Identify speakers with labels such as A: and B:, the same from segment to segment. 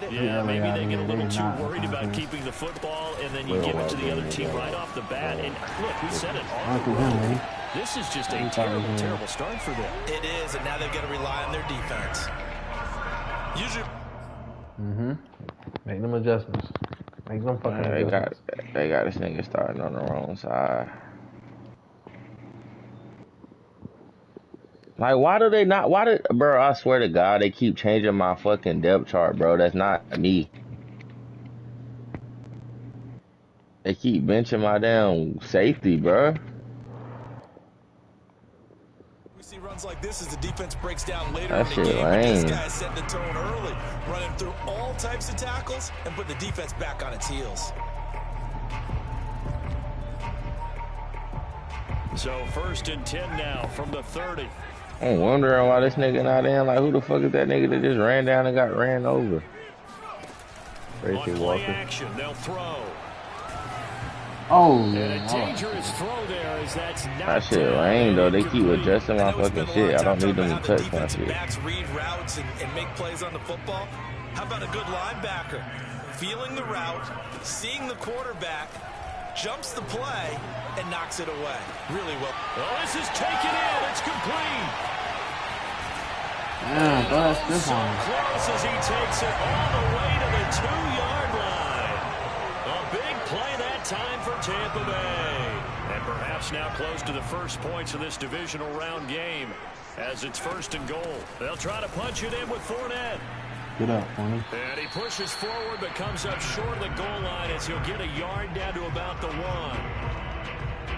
A: it.
B: Yeah, maybe they get a little too worried about keeping the football, and then you give it to the other team right off the bat. And look, we said it on the road. This is just a terrible, terrible start for them.
A: It is, and now they've got to rely on their defense. Usually.
C: Make them adjustments. Make them fucking adjustments.
D: They got this nigga starting on the wrong side. Like, why do they not? Bro, I swear to God, they keep changing my fucking depth chart, bro. That's not me. They keep benching my damn safety, bro.
A: We see runs like this as the defense breaks down later
D: That
A: in
D: shit
A: the game.
D: lame.
A: This guy setting the tone early, running through all types of tackles and put the defense back on its heels.
B: So 1st and 10 now from the 30.
D: I'm wondering why this nigga not in. Like, who the fuck is that nigga that just ran down and got ran over?
B: Tracy Walker. Action, they'll throw.
C: Oh,
B: and a dangerous throw there as that's not
D: that shit lame though. They keep adjusting my fucking shit. I don't need them to touch my shit.
A: Backs read routes and make plays on the football. How about a good linebacker? Feeling the route, seeing the quarterback, jumps the play, and knocks it away. Really well.
B: Oh, this is taken in. It's complete.
C: Yeah, that's this
B: so
C: one.
B: Close as he takes it all the way to the 2-yard line. A big play that time for Tampa Bay. And perhaps now close to the first points of this divisional round game as it's 1st and goal. They'll try to punch it in with Fournette.
C: Get up, Fournette.
B: And he pushes forward but comes up short of the goal line as he'll get a yard down to about the 1.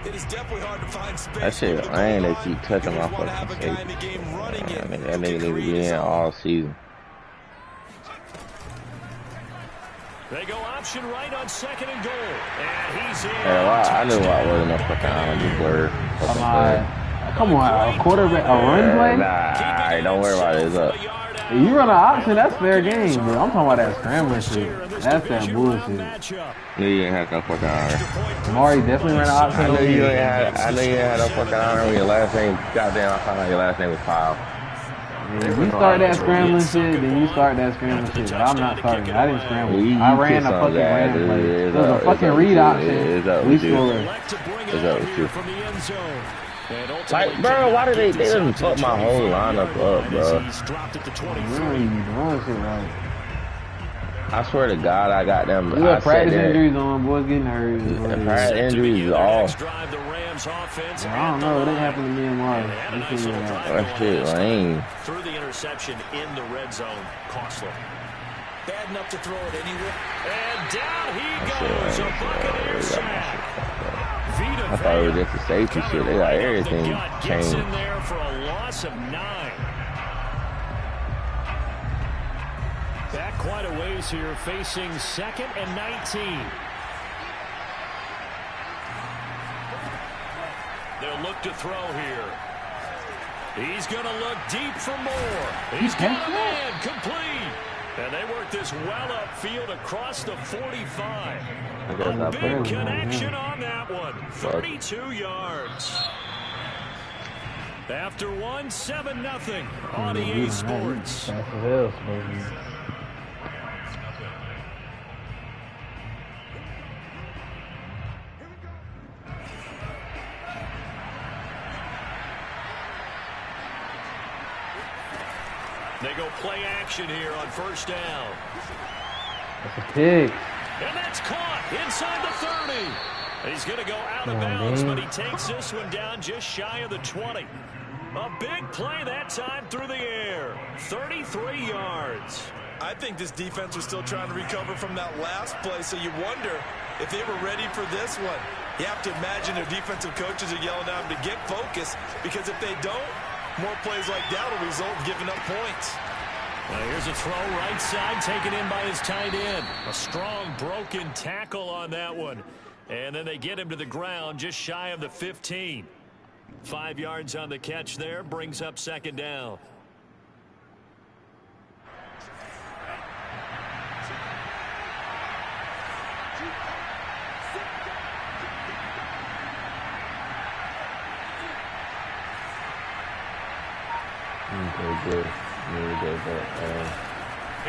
A: It is definitely hard to find space.
D: That shit lame. They keep touching my fucking safety. That nigga need to be in all season.
B: They go option right on 2nd and goal. And he's in.
D: Yeah, I knew why wasn't no fucking Island blur.
C: Come on, a quarterback, a run play?
D: Nah, don't worry about it. It's up.
C: You run an option, that's fair game, but I'm talking about that scrambling shit. That's that bullshit.
D: You ain't had no fucking honor.
C: Mari definitely ran an option.
D: I know you ain't had no fucking honor when your last name, goddamn, I found out your last name was Kyle.
C: If you start that scrambling shit, then you start that scrambling shit. But I'm not starting it. I didn't scramble. I ran a fucking ran play. It was a fucking read option. We scored.
D: It's up with you. Like, bro, why did they didn't fuck my whole lineup up, bro? I swear to God, I got them.
C: We got practice injuries on, boys getting hurt.
D: And practice injuries is all.
C: I don't know, it didn't happen to me and Mari.
D: That shit lame.
B: Through the interception in the red zone, costly.
A: Bad enough to throw it anywhere.
B: And down he goes, a Buccaneers sack.
D: I thought it was just a safety shit. They got everything changed.
B: In there for a loss of 9. Back quite a ways here, facing 2nd and 19. They'll look to throw here. He's going to look deep for more. He's got a man complete. And they work this well upfield across the 45. A big connection on that one. 32 yards. After one, 7-0 on EA Sports. They go play action here on 1st down.
C: That's a pick.
B: And that's caught inside the 30. He's going to go out of bounds, but he takes this one down just shy of the 20. A big play that time through the air. 33 yards.
A: I think this defense was still trying to recover from that last play, so you wonder if they were ready for this one. You have to imagine their defensive coaches are yelling at them to get focused, because if they don't, more plays like that will result in giving up points.
B: Well, here's a throw right side taken in by his tight end. A strong broken tackle on that one. And then they get him to the ground just shy of the 15. 5 yards on the catch there, brings up 2nd down.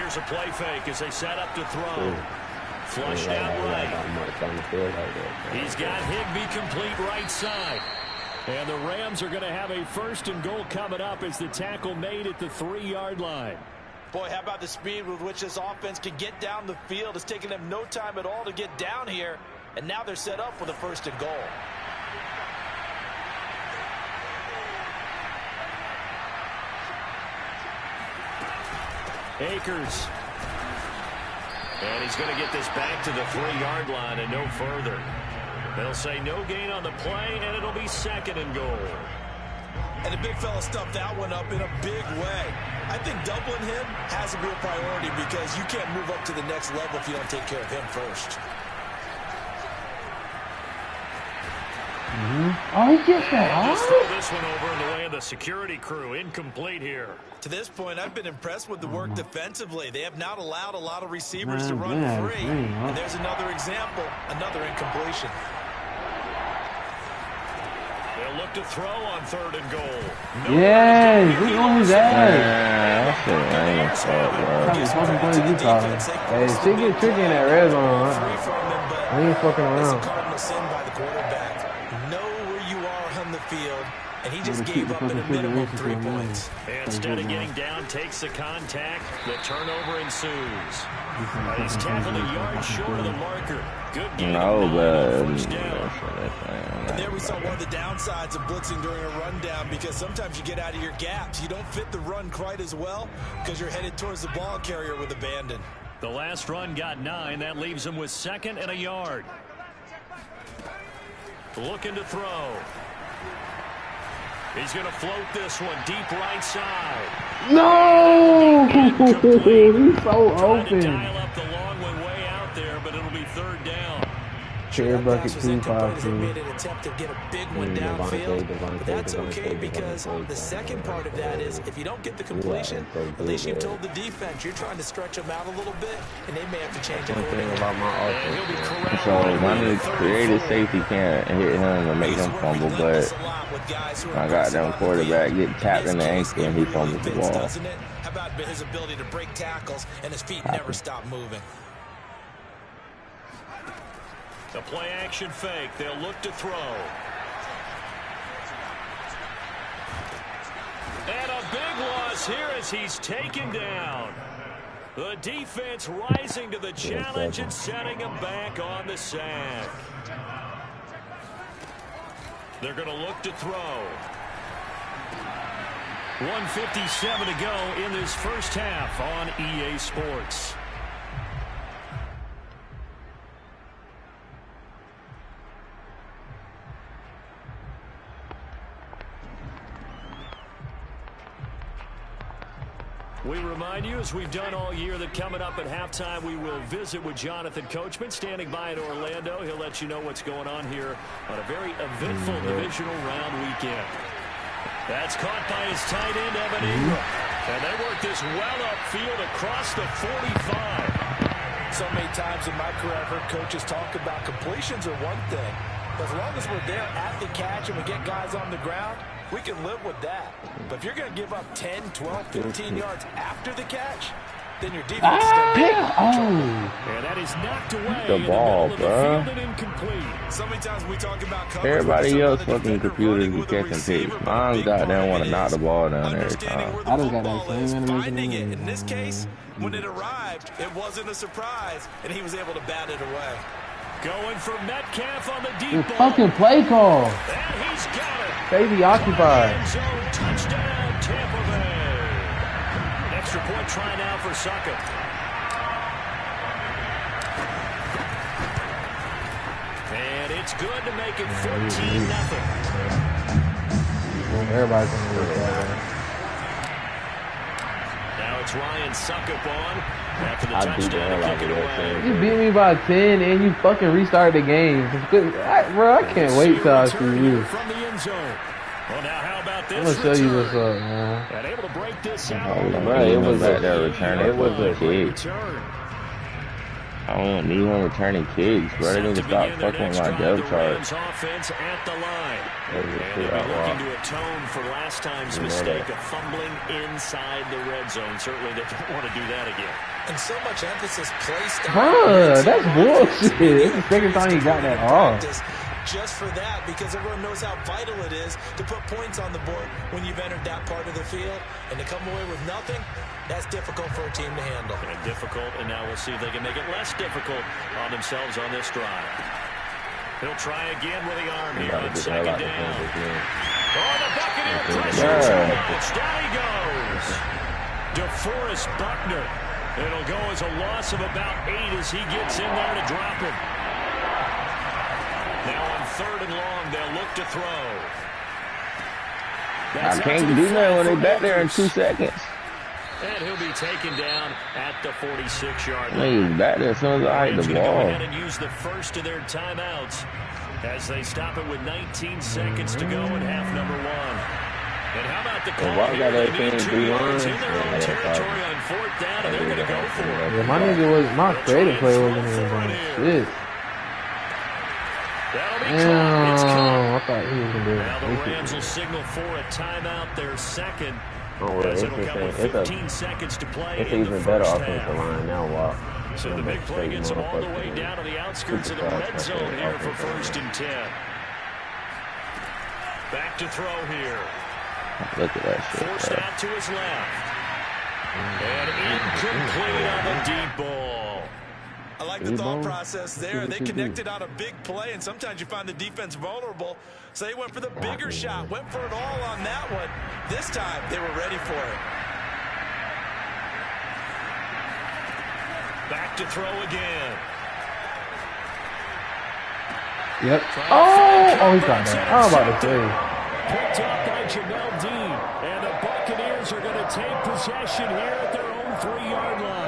B: Here's a play fake as they set up to throw. Flushed out right. He's got Higbee complete right side. And the Rams are going to have a 1st and goal coming up as the tackle made at the 3-yard line.
A: Boy, how about the speed with which this offense can get down the field? It's taking them no time at all to get down here. And now they're set up with a 1st and goal.
B: Akers. And he's going to get this back to the 3-yard line and no further. They'll say no gain on the play, and it'll be 2nd and goal.
A: And the big fella stuffed that one up in a big way. I think doubling him has to be a priority because you can't move up to the next level if you don't take care of him first.
C: Oh, he gets that.
B: Just throw this one over in the way of the security crew. Incomplete here.
A: To this point, I've been impressed with the work defensively. They have not allowed a lot of receivers to run free. And there's another example, another incompletion.
B: They'll look to throw on 3rd and goal.
C: Yes, we on his ass. Hey, she get tricky in that red zone. He ain't fucking around.
A: Field, and he just gave up at a minimum 3 points.
B: Instead of getting down, takes the contact. The turnover ensues. He's tackled a yard short of the marker. Good game. First down.
A: And there we saw one of the downsides of blitzing during a rundown because sometimes you get out of your gaps. You don't fit the run quite as well because you're headed towards the ball carrier with abandon.
B: The last run got 9. That leaves him with 2nd and a yard. Looking to throw. He's going to float this one deep right side.
C: No! He's so open.
B: Dial up the long one way out there, but it'll be 3rd down.
C: Chair bucket 2-5-2.
A: Made an attempt to get a big one downfield, but that's okay because the second part of that is if you don't get the completion, at least you've told the defense you're trying to stretch them out a little bit, and they may have to change it.
D: So one of the creative safety can't hit him and make him fumble, but I got them quarterback get tapped in the ankle and he fumbles the ball.
A: How about his ability to break tackles and his feet never stop moving?
B: The play action fake. They'll look to throw. And a big loss here as he's taken down. The defense rising to the challenge and setting him back on the sack. They're going to look to throw. 1:57 to go in this first half on EA Sports. We remind you, as we've done all year, that coming up at halftime, we will visit with Jonathan Coachman, standing by in Orlando. He'll let you know what's going on here on a very eventful divisional round weekend. That's caught by his tight end, Evan Ingram. And they work this well upfield across the 45.
A: So many times in my career, I've heard coaches talk about completions are one thing. But as long as we're there at the catch and we get guys on the ground, we can live with that. But if you're going to give up 10, 12, 15 yards after the catch, then your defense is going to be
B: and that is knocked away
D: the ball, bro.
A: So many times we talk about
D: everybody else fucking computers be catching picks. Mine goddamn want to knock the ball down every time.
C: I just got that same animation.
A: In this case, when it arrived, it wasn't a surprise, and he was able to bat it away.
B: Going for Metcalf on the deep ball.
C: Fucking play call.
B: And he's got it.
C: Baby occupied.
B: Touchdown, Tampa Bay. Extra point try now for Suckup. And it's good to make it 14-0.
C: Everybody's going to do that.
B: Now it's Ryan Suckup on. After the touchdown, kick it away.
C: You beat me by 10 and you fucking restarted the game. Bro, I can't wait till I see you.
B: From the end zone. Well, now how about this?
C: I'm going to show you what's up, man.
B: And able to break this out.
D: Bro, it was back there returning. It was a kick. I don't need him returning kicks, bro. They need to stop fucking with my depth chart.
B: Offense at the line. And they'll be looking to atone for last time's mistake of fumbling inside the red zone. Certainly they don't want to do that again.
A: And so much emphasis placed on
C: that's bullshit. It's the second time you got that off.
A: Just for that, because everyone knows how vital it is to put points on the board when you've entered that part of the field. And to come away with nothing, that's difficult for a team to handle.
B: And difficult, and now we'll see if they can make it less difficult on themselves on this drive. He'll try again with the arm here on second down. Oh, the Buccaneer pressure. Down he goes. DeForest Buckner. It'll go as a loss of about 8 as he gets in there to drop him. Now on 3rd and long, they'll look to throw.
D: I can't do nothing when they back there in 2 seconds.
B: And he'll be taken down at the 46-yard
D: line. He's back there as soon as I hit the ball.
B: Go ahead and use the first of their timeouts as they stop it with 19 seconds to go in half number 1. And how about the call here? They need 2 yards in their own territory on 4th down, and they're going to go for it.
C: Yeah, my creative play wasn't even going shit. Damn, I thought he was going to do it.
B: Now the Rams will signal for a timeout, their second. As it'll come with 15 seconds to play in the first half.
E: Line now, Walt.
B: So the big play gets them all the way down to the outskirts of the red zone here for 1st and 10. Back to throw here.
D: Look at that shit.
B: Forced out to his left. And incomplete on the deep ball.
A: I like the thought process there. They connected on a big play, and sometimes you find the defense vulnerable. So they went for the bigger shot, went for it all on that one. This time, they were ready for it.
B: Back to throw again.
C: Yep. Oh, he got that. I was about to say.
B: Picked up by Jamel Dean. And the Buccaneers are going to take possession here at their own 3-yard line.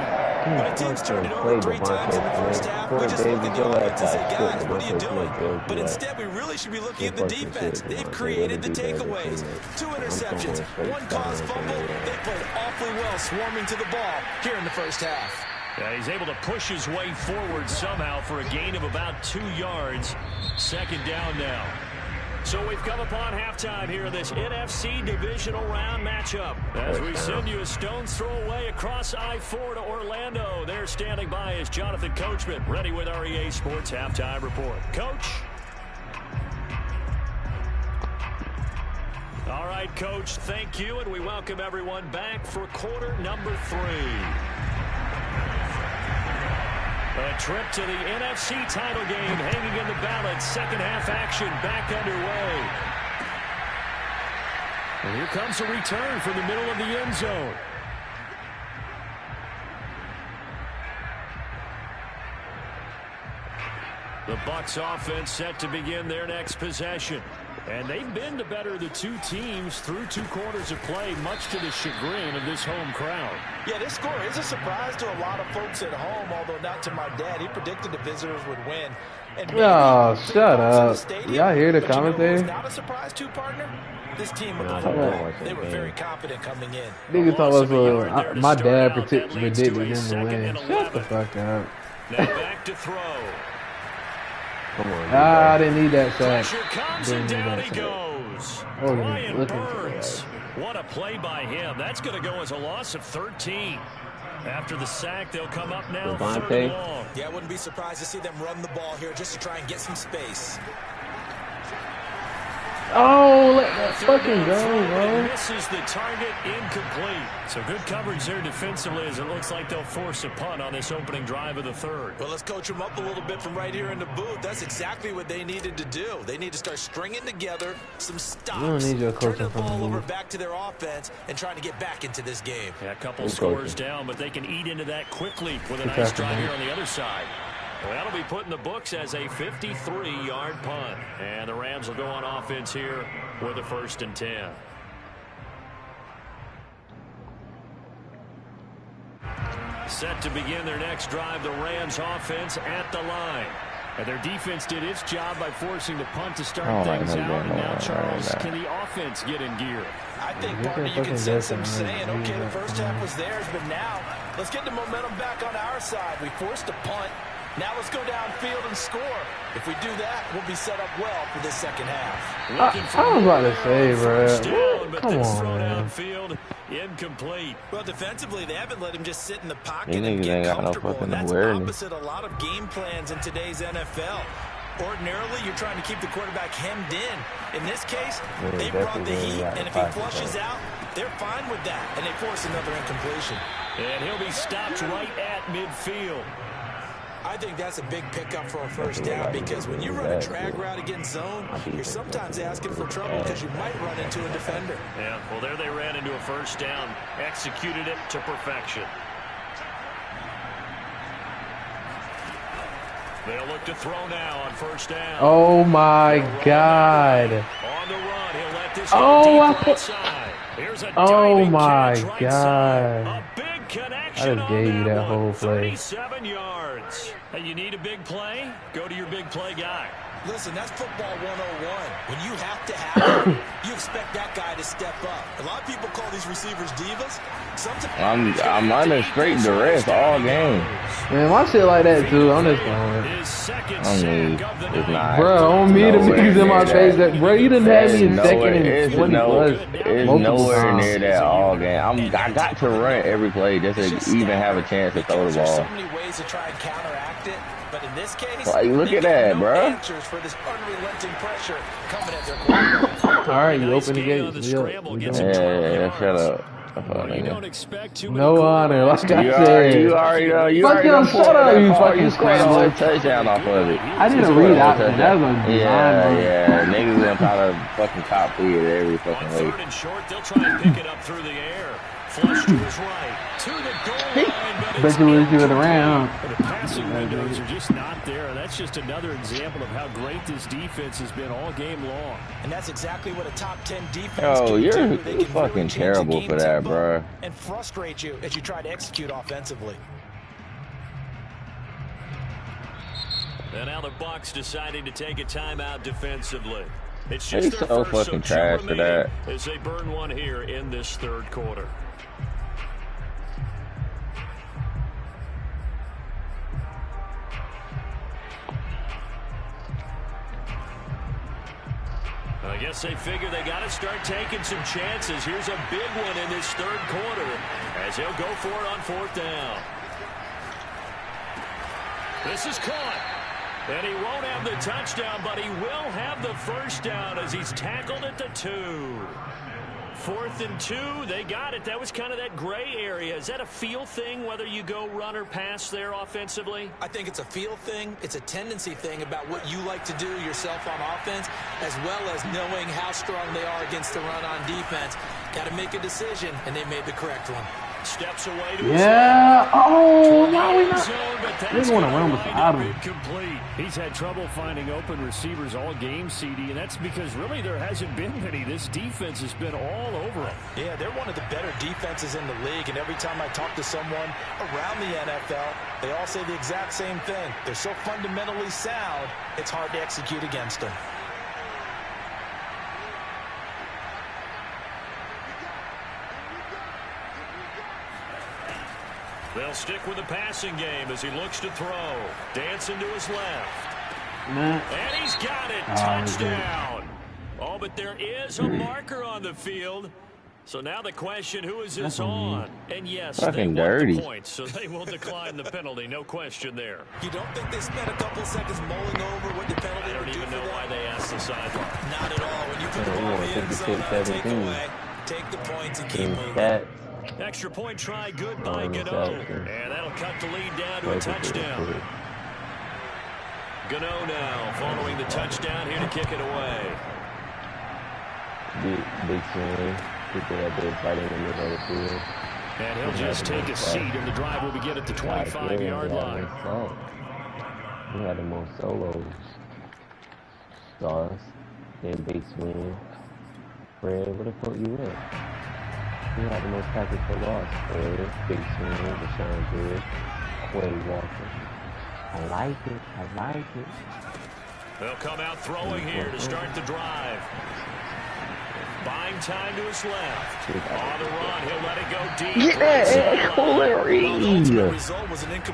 A: When a team's turned it over 3 times in the first half, we just look at the offense and say, guys, what are you doing? But instead, we really should be looking at the defense. They've created the takeaways. 2 interceptions, 1 caused fumble. They played awfully well swarming to the ball here in the first half.
B: Yeah, he's able to push his way forward somehow for a gain of about 2 yards. 2nd down now. So we've come upon halftime here in this NFC divisional round matchup. As we send you a stone's throw away across I-4 to Orlando. There standing by is Jonathan Coachman, ready with our EA Sports Halftime Report. Coach? All right, Coach, thank you, and we welcome everyone back for quarter number 3. A trip to the NFC title game hanging in the balance. Second half action back underway. And here comes a return from the middle of the end zone. The Bucs offense set to begin their next possession. And they've been the better of the 2 teams through 2 quarters of play, much to the chagrin of this home crowd.
A: Yeah, this score is a surprise to a lot of folks at home, although not to my dad. He predicted the visitors would win.
C: Oh, shut up. Y'all hear the commentary?
A: Not a surprise to partner. This team, they were very confident coming in.
C: Nigga told us my dad predicted them to win. Shut the fuck up.
B: Now back to throw.
C: Come on, I didn't need that sack.
B: Didn't need that sack. Brian Burns. What a play by him. That's going to go as a loss of 13. After the sack, they'll come up now 3rd and long.
A: Yeah, I wouldn't be surprised to see them run the ball here just to try and get some space.
C: Oh, let that fucking go, bro.
B: Misses the target, incomplete. So good coverage there defensively as it looks like they'll force a punt on this opening drive of the 3rd.
A: Well, let's coach them up a little bit from right here in the booth. That's exactly what they needed to do. They need to start stringing together some stops, turn the ball over back to their offense, and trying to get back into this game.
B: Yeah, a couple scores down, but they can eat into that quickly with a nice drive here on the other side. Well, that'll be put in the books as a 53-yard punt. And the Rams will go on offense here with a 1st and 10. Set to begin their next drive, the Rams offense at the line. And their defense did its job by forcing the punt to start things out. And now, Charles, can the offense get in gear?
A: I think, partner, you can sense them saying, okay, the first half was theirs, but now Let's get the momentum back on our side. We forced a punt. Now let's go downfield and score. If we do that, we'll be set up well for this second half.
C: I was about to say, bro. Come on, man.
B: Downfield, incomplete.
A: Well, defensively, they haven't let him just sit in the pocket and get comfortable. And that's opposite a lot of game plans in today's NFL. Ordinarily, you're trying to keep the quarterback hemmed in. In this case, they brought the heat, and if he flushes out, they're fine with that, and they force another incompletion.
B: And he'll be stopped right at midfield.
A: I think that's a big pickup for a first down because when you run a drag route against zone, you're sometimes asking for trouble because you might run into a defender.
B: Yeah, well, there they ran into a first down, executed it to perfection. They'll look to throw now on first down.
C: Oh, my God.
B: On the run, he'll let this Here's a
C: oh, my
B: right
C: God.
B: Side. A big connection.
C: I just gave you that whole play.
B: 37 yards. Hey, you need a big play? Go to your big play guy.
A: Listen, that's football 101. When you have to have it, you expect that guy to step up. A lot of people call these receivers divas. Sometimes
D: I'm under straight duress all game.
C: Man, my shit like that too. I'm just going.
D: It's not.
C: Bro, on me, the niggas in my face. That bro, you didn't have me in second and 20 plus.
D: It's nowhere near that all game. I got to run every play just to even have a chance to throw the ball.
A: There's so many ways to try and counteract it. But in this case,
D: like, look at that, bro.
A: For this unrelenting pressure coming at their quarterback.
C: All right, you open the gates.
D: Yeah, shut up.
C: No honor, like I said.
D: You already know.
C: Shut up, you fucking scrambler.
D: Touchdown off of it.
C: I didn't read out that. That was a
D: yeah. Niggas them try to fucking top feed it every fucking way.
B: Third and short, they'll try and pick it up through the air. Flush to his right. To the goal line,
C: but you wish you would around.
B: The passing windows are just not there, and that's just another example of how great this defense has been all game long.
A: And that's exactly what a top 10 defense
D: can do.
A: You're
D: fucking terrible for that, bro.
A: And frustrate you as you try to execute offensively.
B: And now the Bucs deciding to take a timeout defensively. It's just
D: He's
B: their
D: so
B: first,
D: fucking trash for that.
B: As they burn one here in this third quarter. I guess they figure they got to start taking some chances. Here's a big one in this third quarter as he'll go for it on fourth down. This is caught. And he won't have the touchdown, but he will have the first down as he's tackled at the 2. 4th and 2, they got it. That was kind of that gray area. Is that a feel thing, whether you go run or pass there offensively?
A: I think it's a feel thing. It's a tendency thing about what you like to do yourself on offense, as well as knowing how strong they are against the run on defense. Got to make a decision, and they made the correct one.
B: Steps away to
C: oh, why we not? They want to run beside him.
B: Complete. He's had trouble finding open receivers all game, CD, and that's because really there hasn't been many. This defense has been all over him.
A: Yeah, they're one of the better defenses in the league, and every time I talk to someone around the NFL, they all say the exact same thing. They're so fundamentally sound, it's hard to execute against them.
B: They'll stick with the passing game as he looks to throw. Dancing to his left. And he's got it. Touchdown. Oh, but there is a marker on the field. So now the question, who is this on? And yes,
D: fucking
B: they
D: dirty.
B: want the points, so they will decline the penalty. No question there.
A: You don't think they spent a couple seconds mulling over what the penalty
B: I don't even know why they asked the sideline.
A: Not at all. When you put the ball in the end zone, take away, take the points and keep moving.
B: Extra point try, good by Gano. And that'll cut the lead down to a touchdown. Gano now following the touchdown here to kick it away.
D: Big swing. People that big fight in the middle of the field.
B: And he'll just take a seat, and the drive will begin at the 25-yard line.
D: We had the most solos. Stars. Then big swing. Fred, where the fuck you at? We had the most tackles for loss. Big swing, Deshaun Good, Quay Walker. I like it. I like it.
B: They'll come out throwing here to start the drive. Buying time to his left. On the run, he'll let it go deep.
E: Get that, Colery.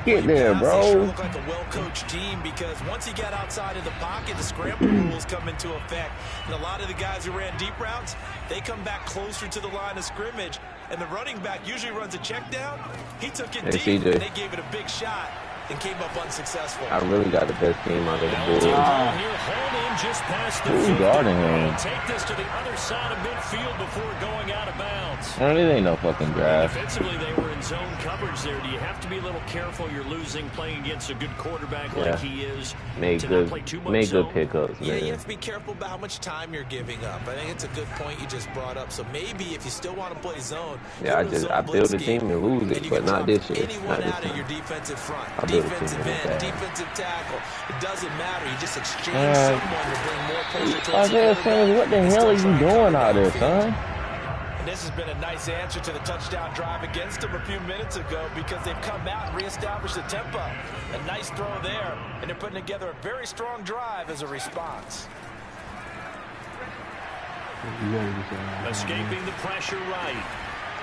E: Get there, bro.
A: Sure looked like a well-coached team because once he got outside of the pocket, the scramble rules come into effect. And a lot of the guys who ran deep routes, they come back closer to the line of scrimmage. And the running back usually runs a check down. He took it deep, and they gave it a big shot and came up unsuccessful.
E: I really got the best team out of the board. Who's guarding him?
B: Take this to the other side of midfield before going out of bounds.
E: Well, it ain't no fucking draft.
B: Defensively, they were in zone coverage there. Do you have to be a little careful? You're losing playing against a good quarterback like he is.
E: Make good pickups, man.
A: Yeah, you have to be careful about how much time you're giving up. I think it's a good point you just brought up. So maybe if you still want to play zone,
E: I build a team and lose it, but not this year.
A: Anyone out of your defensive front, defensive end, defensive tackle, it doesn't matter. You just exchange someone to bring more pressure towards the
E: quarterback. What the hell are you doing out there, son?
A: And this has been a nice answer to the touchdown drive against them a few minutes ago because they've come out and reestablished the tempo. A nice throw there, and they're putting together a very strong drive as a response.
B: Escaping the pressure right.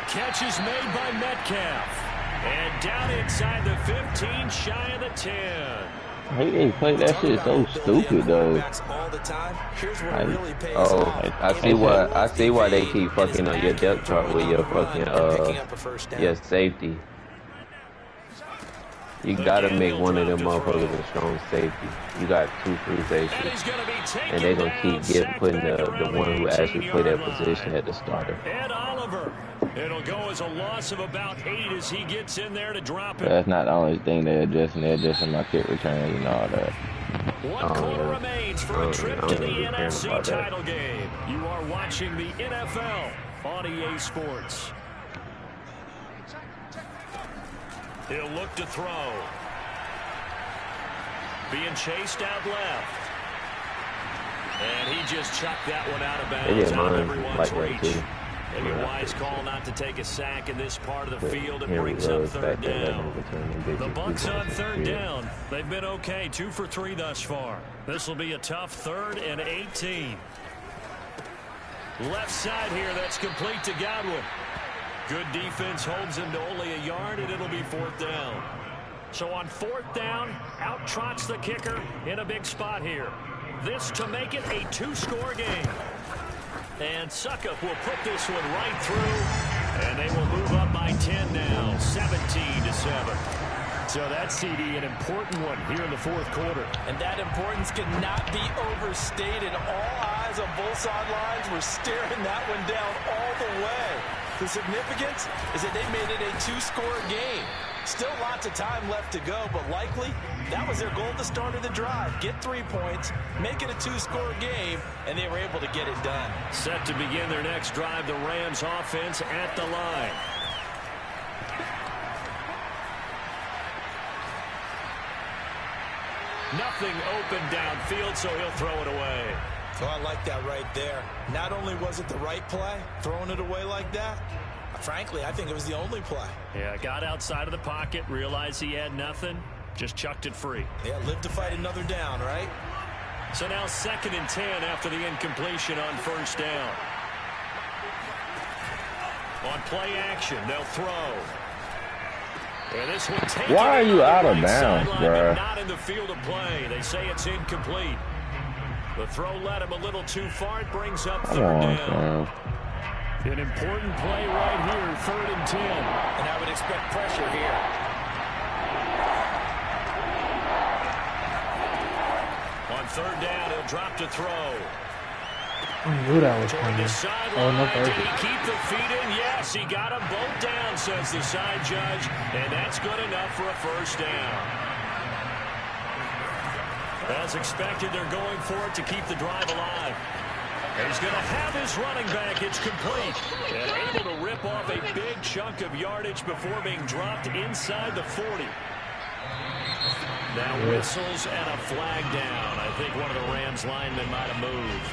B: Catch is made by Metcalf. And down inside the 15, shy of the 10.
E: They play that shit so stupid though. I see why they keep fucking on your depth chart with your fucking your safety. You gotta make one of them motherfuckers a strong safety. You got 2 free safeties, and they're gonna keep putting the one who actually play that position at the starter.
B: Ed Oliver. It'll go as a loss of about 8 as he gets in there to drop it.
E: That's not the only thing they're adjusting my kick returns and all that.
B: 1 quarter remains for a trip to the NFC title game. You are watching the NFL on EA Sports. He'll look to throw. Being chased out left. And he just chucked that one out of bounds out of everyone's reach. Maybe a wise call not to take a sack in this part of the field. It brings up 3rd down. The Bucs on 3rd down. They've been okay, 2 for 3 thus far. This will be a tough 3rd and 18. Left side here, that's complete to Godwin. Good defense holds him to only a yard, and it'll be 4th down. So on 4th down, out trots the kicker in a big spot here. This to make it a 2-score game. And Suckup will put this one right through, and they will move up by 10 now, 17-7. So that's, CD, an important one here in the 4th quarter.
A: And that importance cannot be overstated. All eyes on both sidelines were staring that one down all the way. The significance is that they made it a 2-score game. Still lots of time left to go, but likely that was their goal at the start of the drive. Get 3 points, make it a 2-score game, and they were able to get it done.
B: Set to begin their next drive, the Rams offense at the line. Nothing open downfield, so he'll throw it away.
A: So I like that right there. Not only was it the right play, throwing it away like that, frankly, I think it was the only play.
B: Yeah, got outside of the pocket, realized he had nothing, just chucked it free.
A: Yeah, live to fight another down, right?
B: So now 2nd and 10 after the incompletion on 1st down. On play action, they'll throw. And this one taken.
E: Why are you out of bounds, bro?
B: Not in the field of play. They say it's incomplete. The throw led him a little too far. It brings up 3rd down. An important play right here, 3rd and 10.
A: And I would expect pressure here.
B: On 3rd down, he'll drop to throw.
C: I knew that was coming. Oh, no,
B: did he keep the feet in? Yes, he got them both down, says the side judge. And that's good enough for a 1st down. As expected, they're going for it to keep the drive alive. He's going to have his running back. It's complete. And able to rip off a big chunk of yardage before being dropped inside the 40. Now whistles and a flag down. I think one of the Rams linemen might have moved.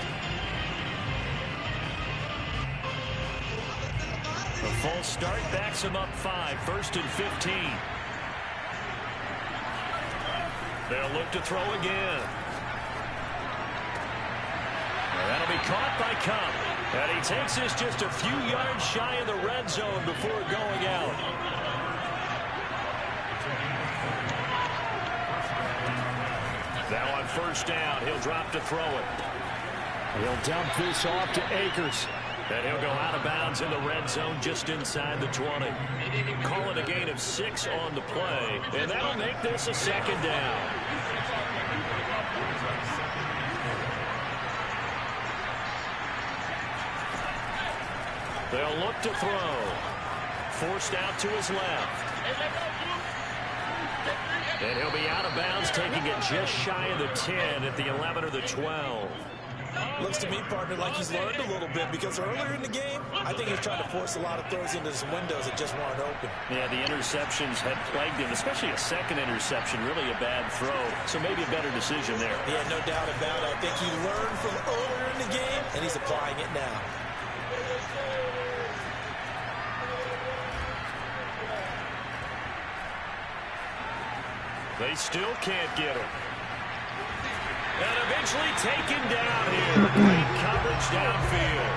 B: A false start backs him up 5. 1st and 15. They'll look to throw again. That'll be caught by Cup. And he takes this just a few yards shy of the red zone before going out. Now on first down, he'll drop to throw it. He'll dump this off to Akers. And he'll go out of bounds in the red zone just inside the 20. Call it a gain of 6 on the play. And that'll make this a second down. They'll look to throw. Forced out to his left. And he'll be out of bounds, taking it just shy of the 10 at the 11 or the 12.
A: Looks to me, partner, like he's learned a little bit because earlier in the game, I think he's trying to force a lot of throws into some windows that just weren't open.
B: Yeah, the interceptions had plagued him, especially a second interception, really a bad throw. So maybe a better decision there.
A: Yeah, no doubt about it. I think he learned from earlier in the game, and he's applying it now.
B: They still can't get him. And eventually taken down here. Great coverage downfield.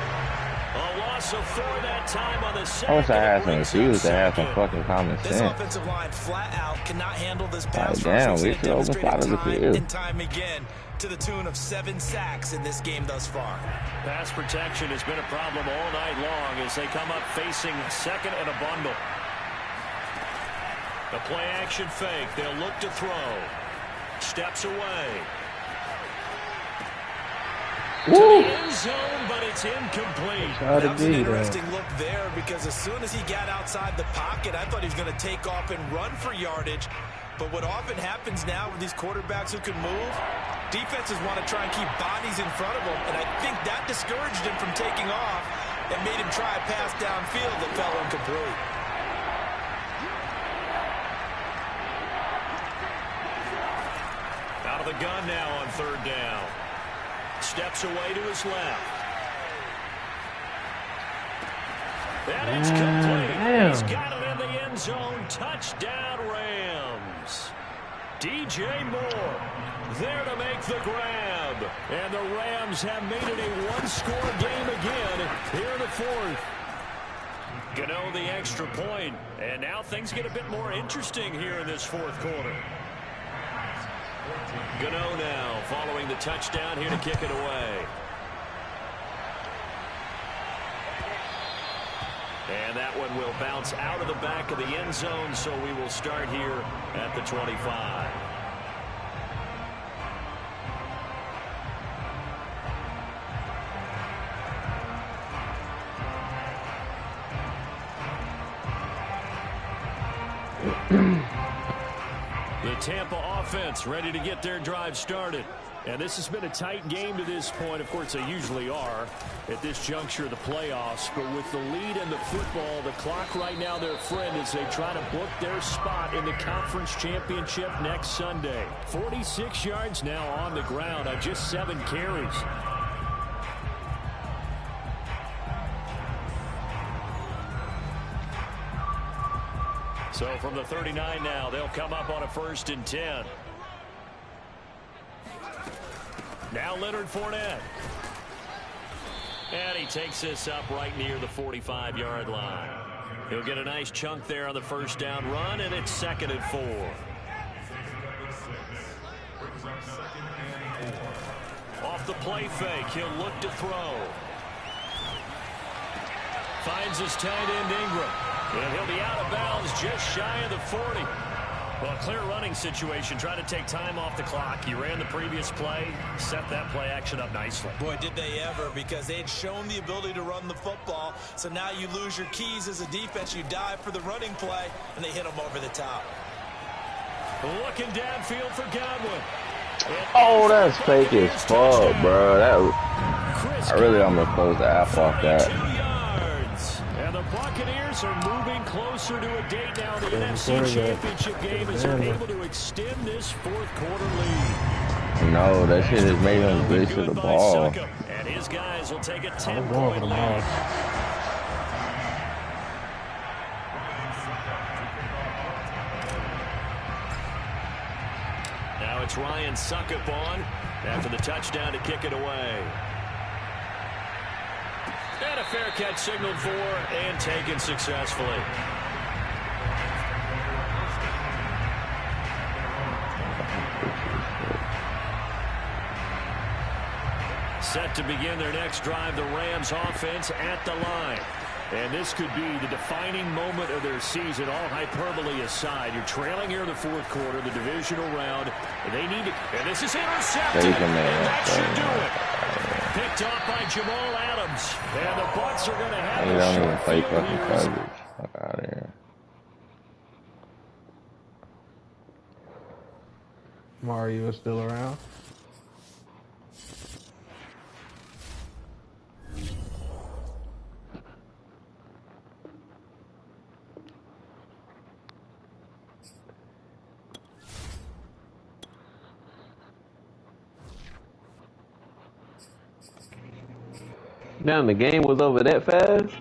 B: A loss of 4 that time on the second.
E: I wish I had some excuse to have some fucking common sense.
A: This offensive line flat out cannot handle this pass.
E: Damn, we should open side of the field.
A: And time again to the tune of 7 sacks in this game thus far.
B: Pass protection has been a problem all night long as they come up facing second and a bundle. A play action fake. They'll look to throw. Steps away.
E: Woo.
B: To the end zone, but it's incomplete.
A: That was an interesting look there because as soon as he got outside the pocket, I thought he was going to take off and run for yardage. But what often happens now with these quarterbacks who can move, defenses want to try and keep bodies in front of them, and I think that discouraged him from taking off and made him try a pass downfield that fell incomplete.
B: Out of the gun now on third down. Steps away to his left. And it's complete. He's got it in the end zone. Touchdown, Rams. DJ Moore there to make the grab. And the Rams have made it a one-score game again here in the fourth. Gano the extra point. And now things get a bit more interesting here in this fourth quarter. Gano now following the touchdown here to kick it away. And that one will bounce out of the back of the end zone, so we will start here at the 25. The Tampa offense ready to get their drive started. And this has been a tight game to this point. Of course, they usually are at this juncture of the playoffs. But with the lead in the football, the clock right now their friend as they try to book their spot in the conference championship next Sunday. 46 yards now on the ground on just 7 carries. So from the 39 now, they'll come up on a 1st and 10. Now Leonard Fournette. And he takes this up right near the 45-yard line. He'll get a nice chunk there on the first down run, and it's 2nd and 4. Off the play fake, he'll look to throw. Finds his tight end Ingram. And he'll be out of bounds just shy of the 40. Well, a clear running situation, trying to take time off the clock. He ran the previous play, set that play action up nicely.
A: Boy, did they ever, because they had shown the ability to run the football. So now you lose your keys as a defense. You dive for the running play, and they hit them over the top.
B: Looking downfield for Godwin.
E: Oh, that's fake as fuck, bro. I really almost closed the app off that.
B: And the Buccaneers are moving closer to a date now. The NFC Championship game is able to extend this fourth quarter lead.
E: No, that shit has made him glitch to the ball.
B: And his guys will take a 10-point lead. Now it's Ryan Succop on after the touchdown to kick it away. And a fair catch signaled for and taken successfully. Set to begin their next drive, the Rams offense at the line. And this could be the defining moment of their season, all hyperbole aside. You're trailing here in the fourth quarter, the divisional round. And they need to, and this is intercepted. And that should do it. Picked off by Jamal Adams. And the Bucs are going to have a short field here.
F: Fuck out of here.
C: Mario is still around.
E: Damn, the game was over that fast?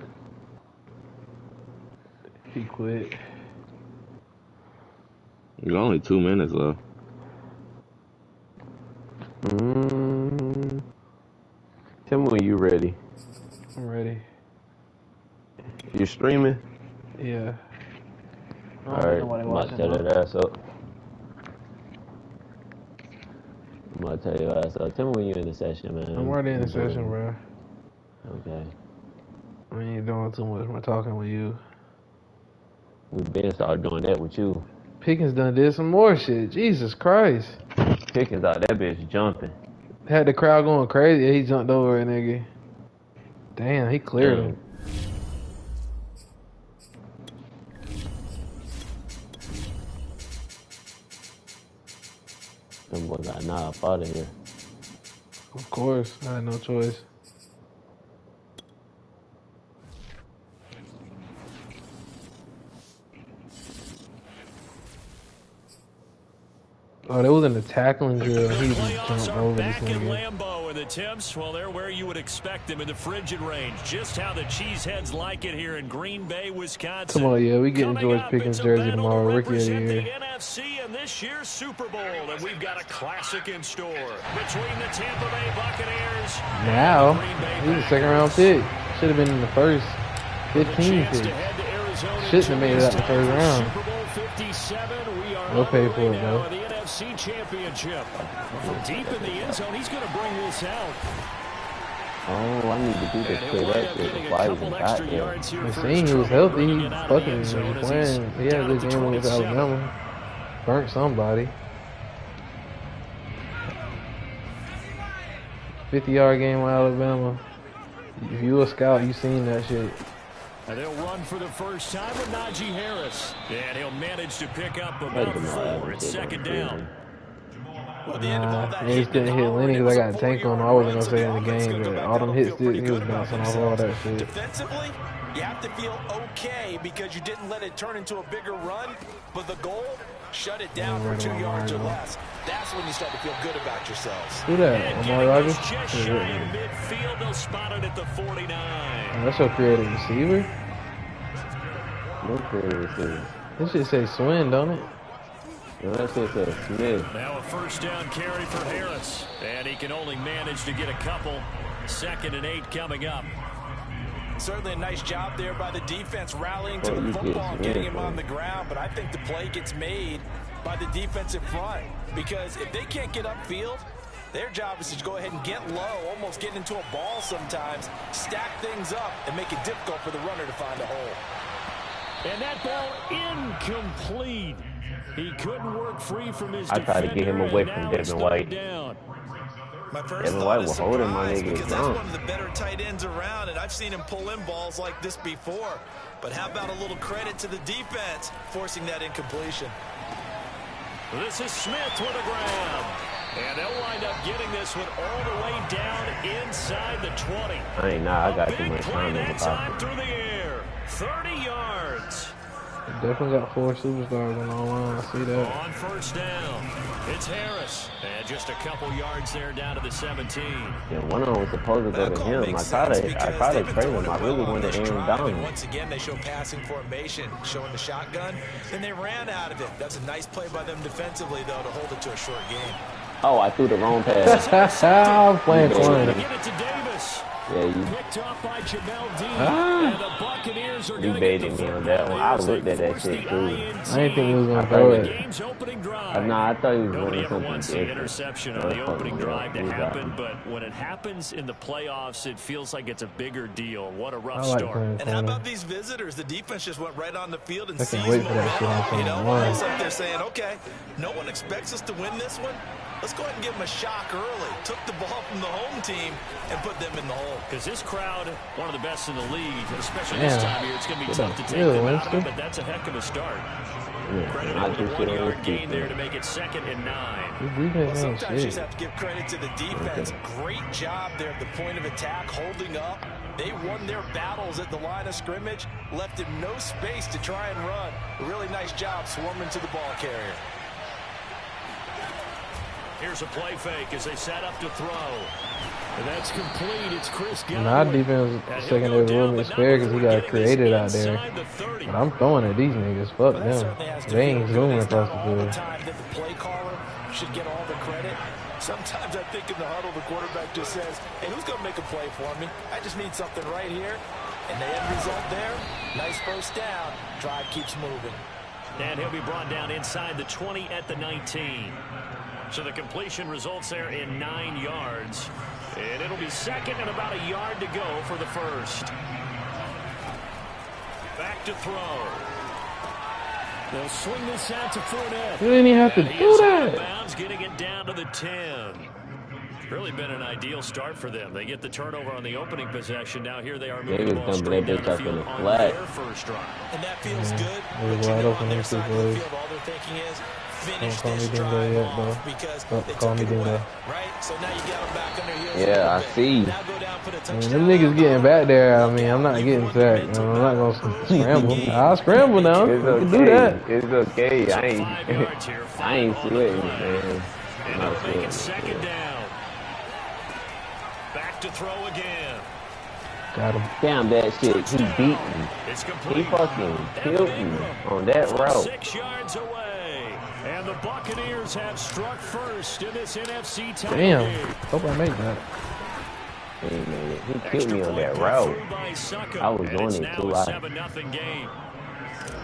C: He quit.
F: There's only 2 minutes left.
E: Tell me when you ready.
C: I'm ready.
E: You streaming?
C: Yeah.
E: Alright, I'm about to tell that ass up. I'm about to tell your ass up. Tell me when you're in the session, man.
C: I'm already in the session, bro.
E: Okay.
C: I ain't doing too much more talking with you.
E: We've been started doing that with you.
C: Pickens did some more shit. Jesus Christ.
E: Pickens out that bitch jumping.
C: Had the crowd going crazy. He jumped over a nigga. Damn, he cleared him.
E: Them boys got knocked out of here.
C: Of course, I had no choice. Oh, that was in the tackling drill. He just jumped over this nigga.
B: Lambeau and the Temps, well, they're where you would expect them in the frigid range. Just how the Cheeseheads like it here in Green Bay, Wisconsin.
C: Come on, yeah, we getting George Pickens jersey tomorrow. Rookie of the year.
B: The NFC and this year's Super Bowl, and we've got a classic in store between the Tampa Bay Buccaneers.
C: Now he's a second-round pick. Should have been in the first 15 picks. Shouldn't have made it out the first round.
B: Super Bowl 57. We are
C: we'll pay for it, though.
B: The NFC Championship. From deep in the end zone, he's going to bring this out.
E: Oh, I need to do this play that shit before I even got there.
C: The scene, he was healthy. He fucking was playing. He had a good game against Alabama. Burnt somebody. 50-yard game with Alabama. If you a scout, you seen that shit.
B: And they'll run for the first time with Najee Harris. And he'll manage to pick up about 4. It's second down.
C: Nah, he just didn't hit Lenny because I got a tank on him. I wasn't going to say in the game, but all them hits, he was bouncing off all that shit.
A: Defensively, you have to feel okay because you didn't let it turn into a bigger run, but the goal, shut it down for 2 yards or less. That's when you start to feel good about yourselves.
C: Who that? Amari Rogers?
B: Midfield, they'll spot it at the 49.
C: Oh, that's your creative receiver?
E: No creative receiver.
C: This shit say Swin, don't it?
E: No, that shit says Smith.
B: Now a first down carry for Harris. And he can only manage to get a couple. 2nd and 8 coming up.
A: Certainly a nice job there by the defense rallying to the football and getting him on the ground, but I think the play gets made by the defensive front because if they can't get upfield, their job is to go ahead and get low, almost get into a ball sometimes, stack things up, and make it difficult for the runner to find a hole.
B: And that ball incomplete. He couldn't work free from his
E: defender. I tried to get him away from Devin White. Devin White was holding my nigga
A: because that's one of the better tight ends around, and I've seen him pull in balls like this before. But how about a little credit to the defense forcing that incompletion?
B: This is Smith with a grab. And they'll wind up getting this one all the way down inside the 20.
E: I got too much time in the
B: pocket. Through the air, 30 yards.
C: Definitely got 4 superstars on all line. I see that.
B: On first down, it's Harris. And just a couple yards there down to the 17.
E: Yeah, one of them was supposed to go to him. I tried to trade him. I really wanted Aaron Donald.
A: Once again, they show passing formation, showing the shotgun. Then they ran out of it. That's a nice play by them defensively, though, to hold it to a short game.
E: Oh, I threw the wrong pass.
C: I'm playing 20.
B: Give it to Davis.
E: Yeah, you
B: picked off by Jamel Dean. And the Buccaneers are
E: you baited me on that one. I looked at that shit too.
C: I didn't think he was gonna throw it.
E: Nah, I thought he was
B: Nobody
E: running
B: ever wants
E: something
B: the
E: different.
B: interception on the opening drive to happen, but when it happens in the playoffs, it feels like it's a bigger deal. What a rough start.
A: And how about these visitors? The defense just went right on the field and seized
C: wait for that shit on
A: you know,
C: one.
A: it's like they're saying, okay, no one expects us to win this one. Let's go ahead and give them a shock early. Took the ball from the home team and put them in the hole.
B: Because this crowd, one of the best in the league, especially this time of year, it's going to be tough to take
C: really,
B: them out of it, but that's a heck of a start.
E: Yeah,
B: Credit
E: I
B: for the
E: just
B: 1-yard gain there to make it 2nd and 9.
A: Well, sometimes you just have to give credit to the defense. Great job there at the point of attack, holding up. They won their battles at the line of scrimmage, left him no space to try and run. A really nice job swarming to the ball carrier.
B: Here's a play fake as they set up to throw. And that's complete. It's Chris Godwin.
C: Our defense secondary is a little bit fair because he got created out there. But I'm throwing at these niggas. Fuck them. They ain't zooming across the field.
A: The play caller should get all the credit. Sometimes I think in the huddle, the quarterback just says, hey, who's going to make a play for me? I just need something right here. And the end result there, nice first down. Drive keeps moving.
B: And he'll be brought down inside the 20 at the 19. So the completion results there in 9 yards. And it'll be 2nd and about a yard to go for the first. Back to throw. They'll swing this out to Fournette.
C: You didn't even have to do that.
B: Bounds, getting it down to the 10. Really been an ideal start for them. They get the turnover on the opening possession. Now here they are moving the ball straight down the field on their first drive.
A: And that feels good.
C: It was wide open on
A: side of the field, all they're thinking is finish this drive off because they took it away, right? So now you got them back on their heels.
E: Yeah, I see.
A: Now go down, put a touchdown.
C: Them niggas getting back there. I mean, I'm not getting sacked. I'm not going to scramble. I'll scramble now.
E: It's
C: You can do
E: okay.
C: that.
E: It's okay.
B: So 5 yards here.
E: I ain't sweating, man.
B: And they'll make it 2nd down. Back to throw again.
C: Got him.
E: Damn, that shit. He beat me.
B: It's complete.
E: He fucking killed me on that route.
B: 6 yards away. And the Buccaneers have struck first in this NFC title
C: Damn.
B: game.
C: Hope I made that.
E: Hey, man, he killed me on that route. I was on it too.
B: 7-0 game.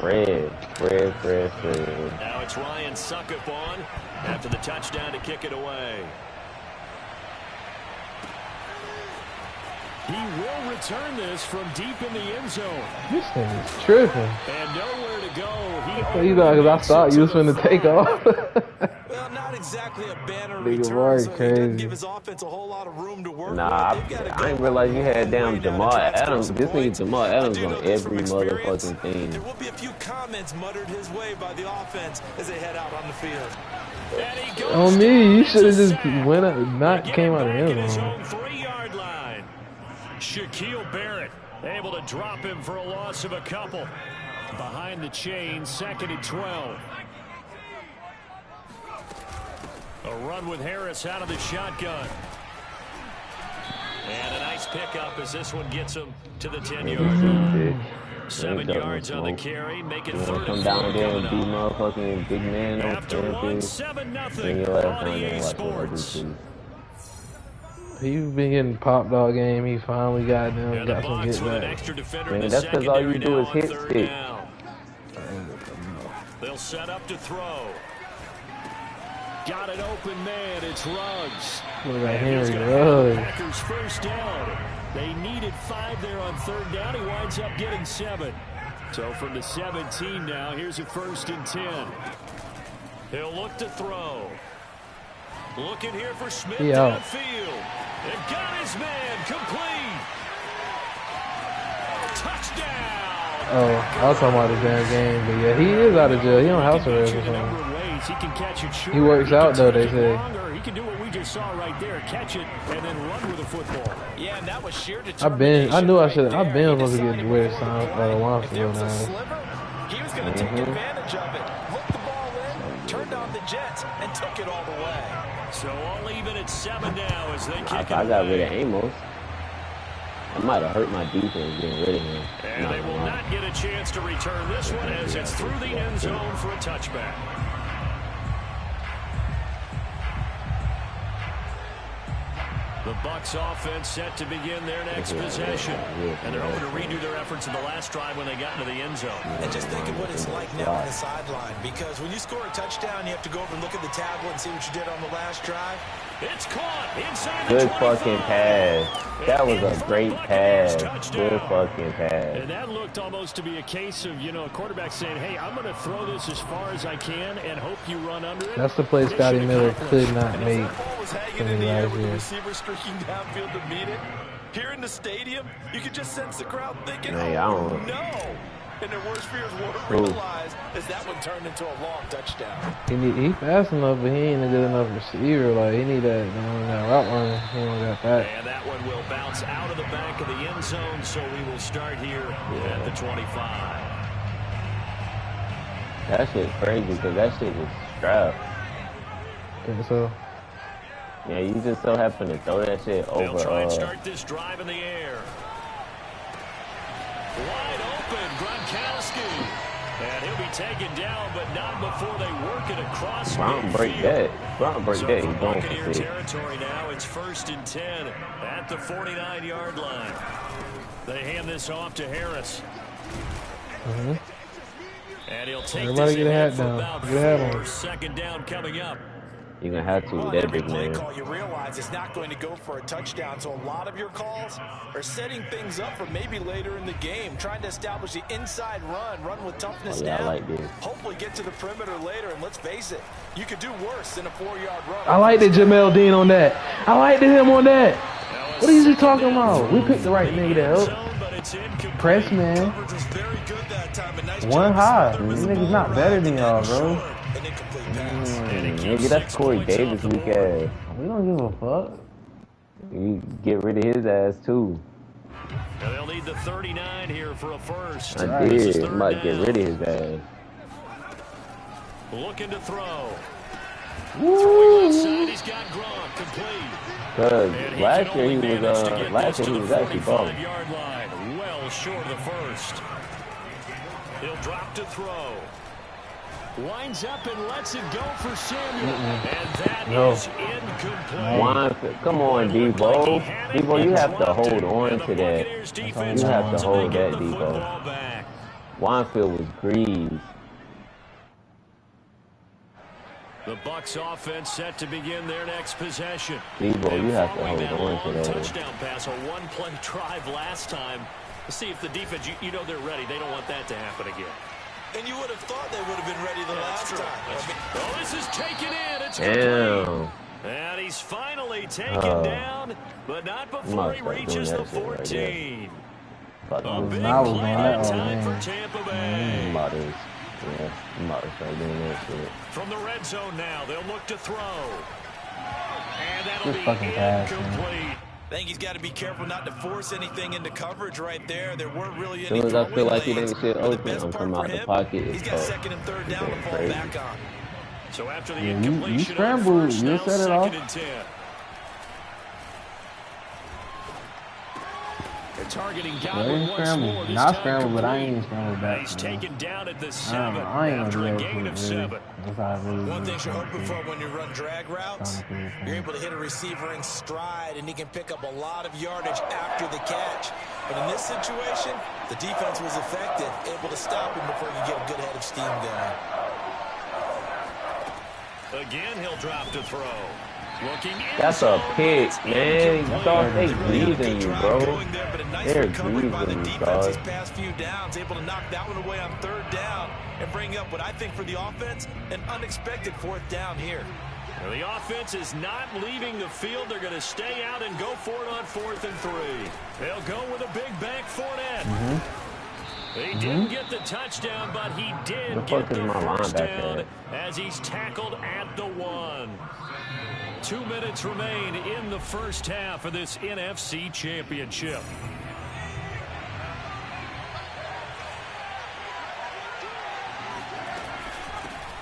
E: Fred.
B: Now it's Ryan Succop on after the touchdown to kick it away. He will return this from deep in the end zone.
C: This thing is tripping.
B: And nowhere to go.
C: You know, because I thought you was finna take off.
A: Well, not exactly a banner
C: Nigga,
A: return,
C: Mark
A: so he
C: crazy.
A: doesn't give his offense a whole lot of room to work
E: Nah,
A: with. They've got to
E: I
A: go
E: ain't realize you had damn
A: way down
E: Jamal
A: to try and
E: Adams.
A: score
E: This
A: some
E: nigga
A: points.
E: Jamal
A: I
E: Adams
A: do know
E: on
A: this from
E: every
A: experience.
E: motherfucking thing.
A: There will be a few comments muttered his way by the offense as they head out on the field.
B: And he goes
C: On me, you should have just
B: sack.
C: went up, not
B: Again,
C: came out of
B: back
C: the
B: in
C: end
B: his
C: zone.
B: own 3-yard line. Shaquille Barrett able to drop him for a loss of a couple. Behind the chain, 2nd and 12. A run with Harris out of the shotgun. And a nice pickup as this one gets him to the 10-yard line. 7 yards on the carry, make it 3rd
E: Come
B: and
E: down
B: 4
E: there and
B: coming
E: be
B: up.
E: motherfucking big man on
B: After one,
E: campus.
B: 7-0
E: Bring your ass
B: on
E: down there
B: EA
E: and watch what I do
B: Sports.
E: to you.
C: He's been getting pop dog game. He finally got them,
B: And the
C: got some
B: Bucs
C: get
B: with an
C: back.
B: extra defender
E: Man,
B: in the
E: that's 'cause all you
B: secondary
E: do is
B: now on
E: hit
B: 3rd
E: stick.
B: down. They'll set up to throw. Got an open man. It's Ruggs.
C: Look like
B: And he's
C: Henry
B: gonna have the
C: Ruggs.
B: Packers first down. They needed 5 there on 3rd down. He winds up getting 7. So from the 17 now, here's a 1st and 10. He'll look to throw. Looking here for Smith
C: He out.
B: downfield. And got his man complete. Touchdown.
C: Oh, I was talking about the damn game, but yeah, he is out of jail. He on house arrest or something.
B: He can catch it short.
C: He works
B: can
C: out, though,
B: take
C: they
B: it
C: say.
B: longer. He can do what we just saw right there, catch it and then run with the football.
A: Yeah, and that was sheer
C: I
A: determination.
C: knew I
A: right
C: should.
A: there.
C: I've been
A: He
C: supposed to get
A: decided
C: where
A: what he wanted. If there
C: Wansville
A: was a
C: now.
A: sliver, he was going to take advantage of it. Looked the ball in, turned on the Jets, and took it all the way.
B: So all even at 7 now as they kick it
E: I got rid
B: away.
E: of Amos. I might have hurt my defense getting rid of him.
B: And they will not get a chance to return this one as it's through the end zone for a touchback. The The Bucs offense set to begin their next possession. And they're hoping to redo their efforts in the last drive when they got into the end zone.
A: And just think of what it's like now on the sideline. Because when you score a touchdown, you have to go over and look at the tablet and see what you did on the last drive.
B: It's caught inside
E: the
B: Good
E: 25. Fucking pass. That was a great pass. Good fucking pass.
B: And that looked almost to be a case of, a quarterback saying, hey, I'm going to throw this as far as I can and hope you run under it.
C: That's the play Scotty Miller could not make.
A: Receiver streaking downfield to meet it. Here in the stadium, you could just sense the crowd thinking,
E: no.
A: And their worst fears were realized as that one turned into a long touchdown.
C: He fast enough, but he ain't a good enough receiver. Like, he need that route runner. He don't got that.
B: And that one will bounce out of the back of the end zone, so we will start here at the 25.
E: That shit's crazy because that shit was strapped.
C: Yeah, so.
E: Yeah, you just so happen to throw that shit over.
B: They'll try and start this drive in the air. Wide open, Gronkowski. And he'll be taken down, but not before they work it across
E: midfield. Break that. He's going
B: for territory now. It's 1st and 10 at the 49-yard line. They hand this off to Harris. And he'll take
C: Everybody
B: this
C: get a hat
B: for
C: down.
B: about
C: Get a hat on.
B: 2nd down coming up.
E: You're going to have to with that big man.
A: Call, you realize it's not going to go for a touchdown, so a lot of your calls are setting things up for maybe later in the game, trying to establish the inside run with toughness now.
E: I like this.
A: Hopefully get to the perimeter later, and let's face it, you could do worse than a 4-yard run.
C: I like the Jamel Dean on that. I liked him on that. What are you talking about? We picked the right nigga to help. Press, man. One high. These niggas not better than y'all, bro.
E: Nigga, that's Corey Davis weak ass.
C: We don't give a fuck.
E: You get rid of his ass too.
B: And they'll need the 39 here for a first.
E: I did. I'm about to get rid of his ass.
B: Looking to throw. Throwing outside, he's got Gronk complete.
E: Cause last year he was actually balling.
B: Well short of the first. He'll drop to throw. Winds up and lets it go for Samuel. And that is incomplete.
E: Come on, Debo. Debo, you have to hold on to that. You have to hold that, Debo. Weinfield was greased.
B: The Bucs offense set to begin their next possession.
E: Debo, you have to hold on to that.
B: Touchdown pass, a one-play drive last time. Let's see if the defense, you know they're ready. They don't want that to happen again.
A: And you would have thought they would have been ready the last time.
B: This is taken in. It's complete. And he's finally taken down, but not before he reaches the 14. A big play time for Tampa Bay.
E: I'm about to start doing that shit.
B: From the red zone now, they'll look to throw. And that'll be incomplete.
A: I think he's got to be careful not to force anything into coverage right there. There weren't really
E: any. As soon as I feel like he didn't shit open, I'm coming out the pocket.
A: He's got 2nd and 3rd down to fall back on.
B: So after the incompletion,
C: you scrambled. You set it off.
B: 2nd and 10. They're targeting Godwin once more.
C: Not scrambled, but I ain't scrambled back.
B: He's taken down at the 7
C: I ain't
B: after a
C: gonna
B: gain of 7.
A: One thing you're hoping for when you run drag routes, you're able to hit a receiver in stride, and he can pick up a lot of yardage after the catch. But in this situation, the defense was effective, able to stop him before you get a good head of steam going.
B: Again, he'll drop to throw.
E: That's a pick, man. You thought they believed in you, bro. They're believing you, dog.
A: Past few downs, able to knock that one away on 3rd down and bring up what I think for the offense, an unexpected 4th down here.
B: Well, the offense is not leaving the field. They're going to stay out and go for it on 4th and 3. They'll go with a big bank Fournette. He didn't get the touchdown, but he did get the first down as he's tackled at the 1. 2 minutes remain in the first half of this NFC Championship.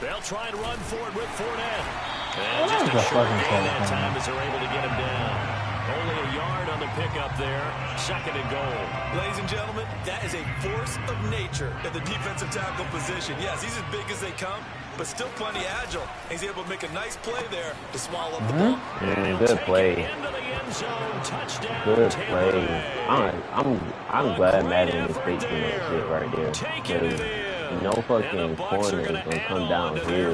B: They'll try and run forward with Fournette. And just a short gain that time as they're able to get him down. Only a yard on the pickup there. 2nd and goal.
A: Ladies and gentlemen, that is a force of nature at the defensive tackle position. Yes, he's as big as they come, but still plenty agile. He's able to make a nice play there to swallow up the ball.
E: Man, good play. Good play. I'm glad Madden is taking that shit right there. Because no fucking corner is gonna come down here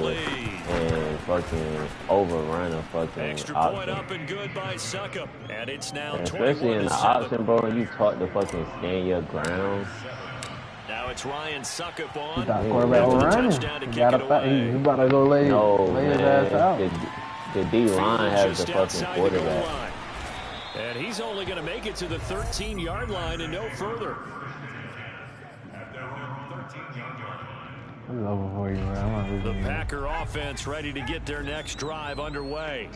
E: and fucking overrun a fucking option. And especially in the option, bro, you taught to fucking stand your ground.
B: Now it's Ryan Suckup on.
C: He thought quarterback overrunning. He about to go lay his ass out.
E: The D-line has the fucking quarterback.
B: And he's only going to make it to the 13-yard line and no further. The Packer offense ready to get their next drive underway.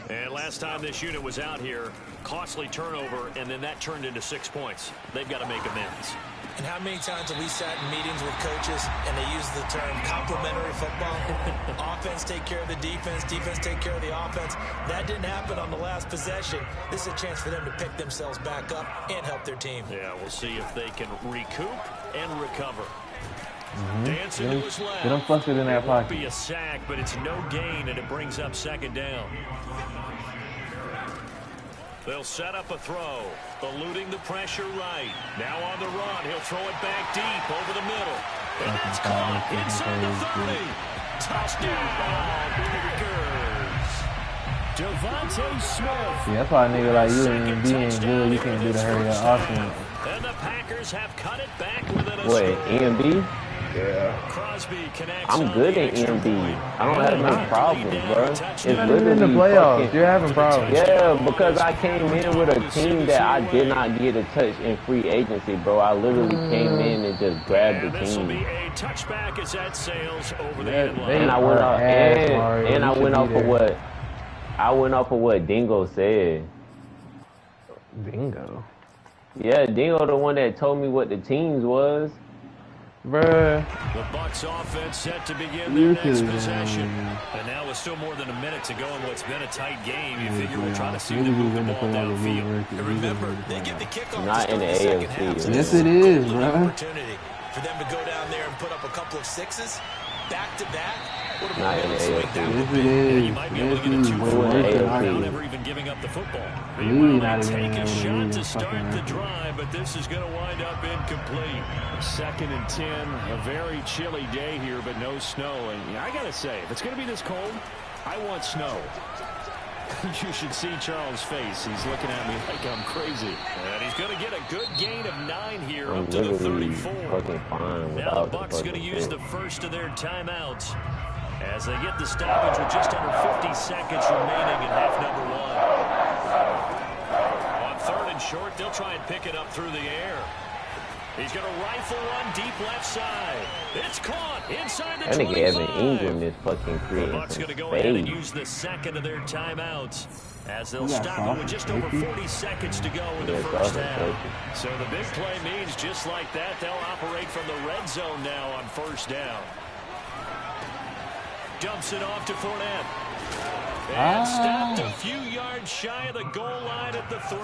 B: And last time this unit was out here, costly turnover, and then that turned into 6 points. They've got to make amends.
A: And how many times have we sat in meetings with coaches and they use the term complementary football? Offense take care of the defense, defense take care of the offense. That didn't happen on the last possession. This is a chance for them to pick themselves back up and help their team.
B: Yeah, we'll see if they can recoup and recover.
C: Dancing to his left. Get him flustered in that pocket.
B: It won't be a sack, but it's no gain, and it brings up second down. They'll set up a throw, eluding the pressure right. Now on the run, he'll throw it back deep over the middle. And it's caught inside the 30. Touchdown, Packers. Devontae Smith.
C: Yeah, that's why a nigga like you and being good, you can't do the hurry up offense.
B: And the Packers have cut it back within a
E: Wait, EMB?
B: Yeah.
E: I'm good at EMB. I don't have no problems, bro. It's literally
C: in the playoffs. Fucking, you're having problems.
E: Yeah, because I came in with a team that I did not get a touch in free agency, bro. I literally came in and just grabbed the team.
B: This will be a touchback as that sails over the end line.
E: And I went off, and I went off of what? I went off of what Dingo said.
C: Dingo?
E: Yeah, Dingo the one that told me what the teams was.
C: Bruh.
B: The Bucs offense set to begin their next possession. And now with still more than a minute to go in what's been a tight game, you figure we'll try to see them move the ball downfield.
A: And remember, they get the kickoff
E: not in the AFC.
C: Yes, it is, bro.
A: Opportunity for them to go down there and put up a couple of sixes back to back.
E: Not in the AFC.
C: Yes, it is.
B: You might be able to get a 2-for-1 without ever even giving up the football. Meanwhile, they take a shot to start the drive, but this is going to wind up incomplete. 2nd and 10, a very chilly day here, but no snow. And I got to say, if it's going to be this cold, I want snow. You should see Charles' face. He's looking at me like I'm crazy. And he's going to get a good gain of 9 here up to the 34. Now the Bucs going to use the first of their timeouts as they get the stoppage with just under 50 seconds remaining in half number 1. On 3rd and short, they'll try and pick it up through the air. He's going to rifle one deep left side. It's caught inside the 25.
E: That nigga Evan Ingram is fucking creating
B: The Bucs going to go ahead and use the second of their timeouts as they'll stop it with just over 40 seconds to go in the first half. So the big play means just like that, they'll operate from the red zone now on 1st down. Dumps it off to Fournette. And stopped a few yards shy of the goal line at the 3.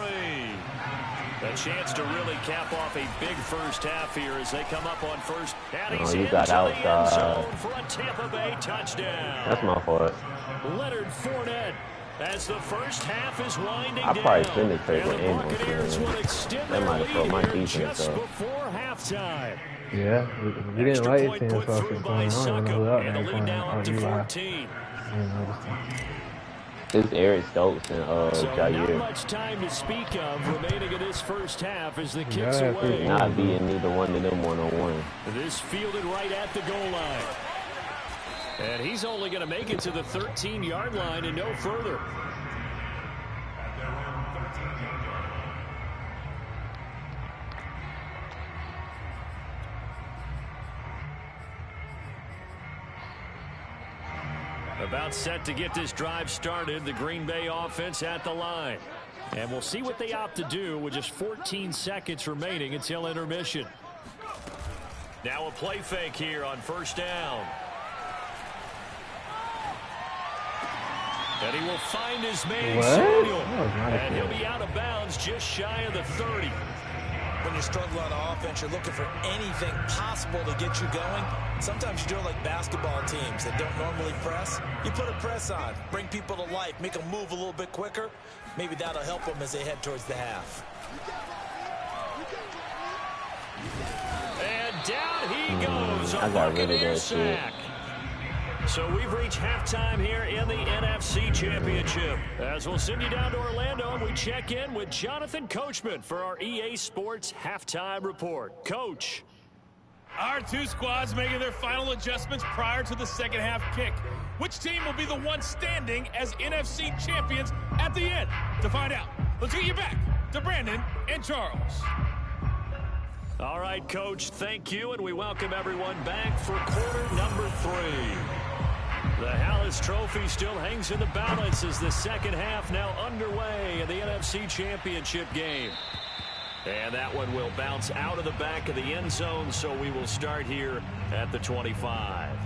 B: A chance to really cap off a big first half here as they come up on first.
E: Oh, you got outside.
B: For a Tampa Bay touchdown.
E: That's my fault.
B: Leonard Fournette as the first half is winding down.
E: I probably shouldn't have taken Ingram. That might have put my defense up.
B: Before halftime.
C: Yeah, we didn't like it since I was going on. I don't know who out there playing.
B: Now up to 14.
E: It's Eric Stokes and Jair.
B: Not much time to speak of remaining in this first half as the kicks away.
E: Not beating neither one of them one-on-one.
B: This fielded right at the goal line. And he's only going to make it to the 13-yard line and no further. About set to get this drive started, the Green Bay offense at the line. And we'll see what they opt to do with just 14 seconds remaining until intermission. Now a play fake here on 1st down. And he will find his man, Samuel. And he'll be out of bounds just shy of the 30.
A: when you're struggling on offense, you're looking for anything possible to get you going. Sometimes you do it like basketball teams that don't normally press. You put a press on, bring people to life, make them move a little bit quicker. Maybe that'll help them as they head towards the half.
B: And down he goes. A Buccaneers sack. So we've reached halftime here in the NFC Championship. As we'll send you down to Orlando, and we check in with Jonathan Coachman for our EA Sports Halftime Report. Coach.
G: Our two squads making their final adjustments prior to the second half kick. Which team will be the one standing as NFC champions at the end? To find out, let's get you back to Brandon and Charles.
B: All right, Coach, thank you, and we welcome everyone back for quarter number 3. The Hallis Trophy still hangs in the balance as the second half now underway in the NFC Championship game. And that one will bounce out of the back of the end zone, so we will start here at the 25.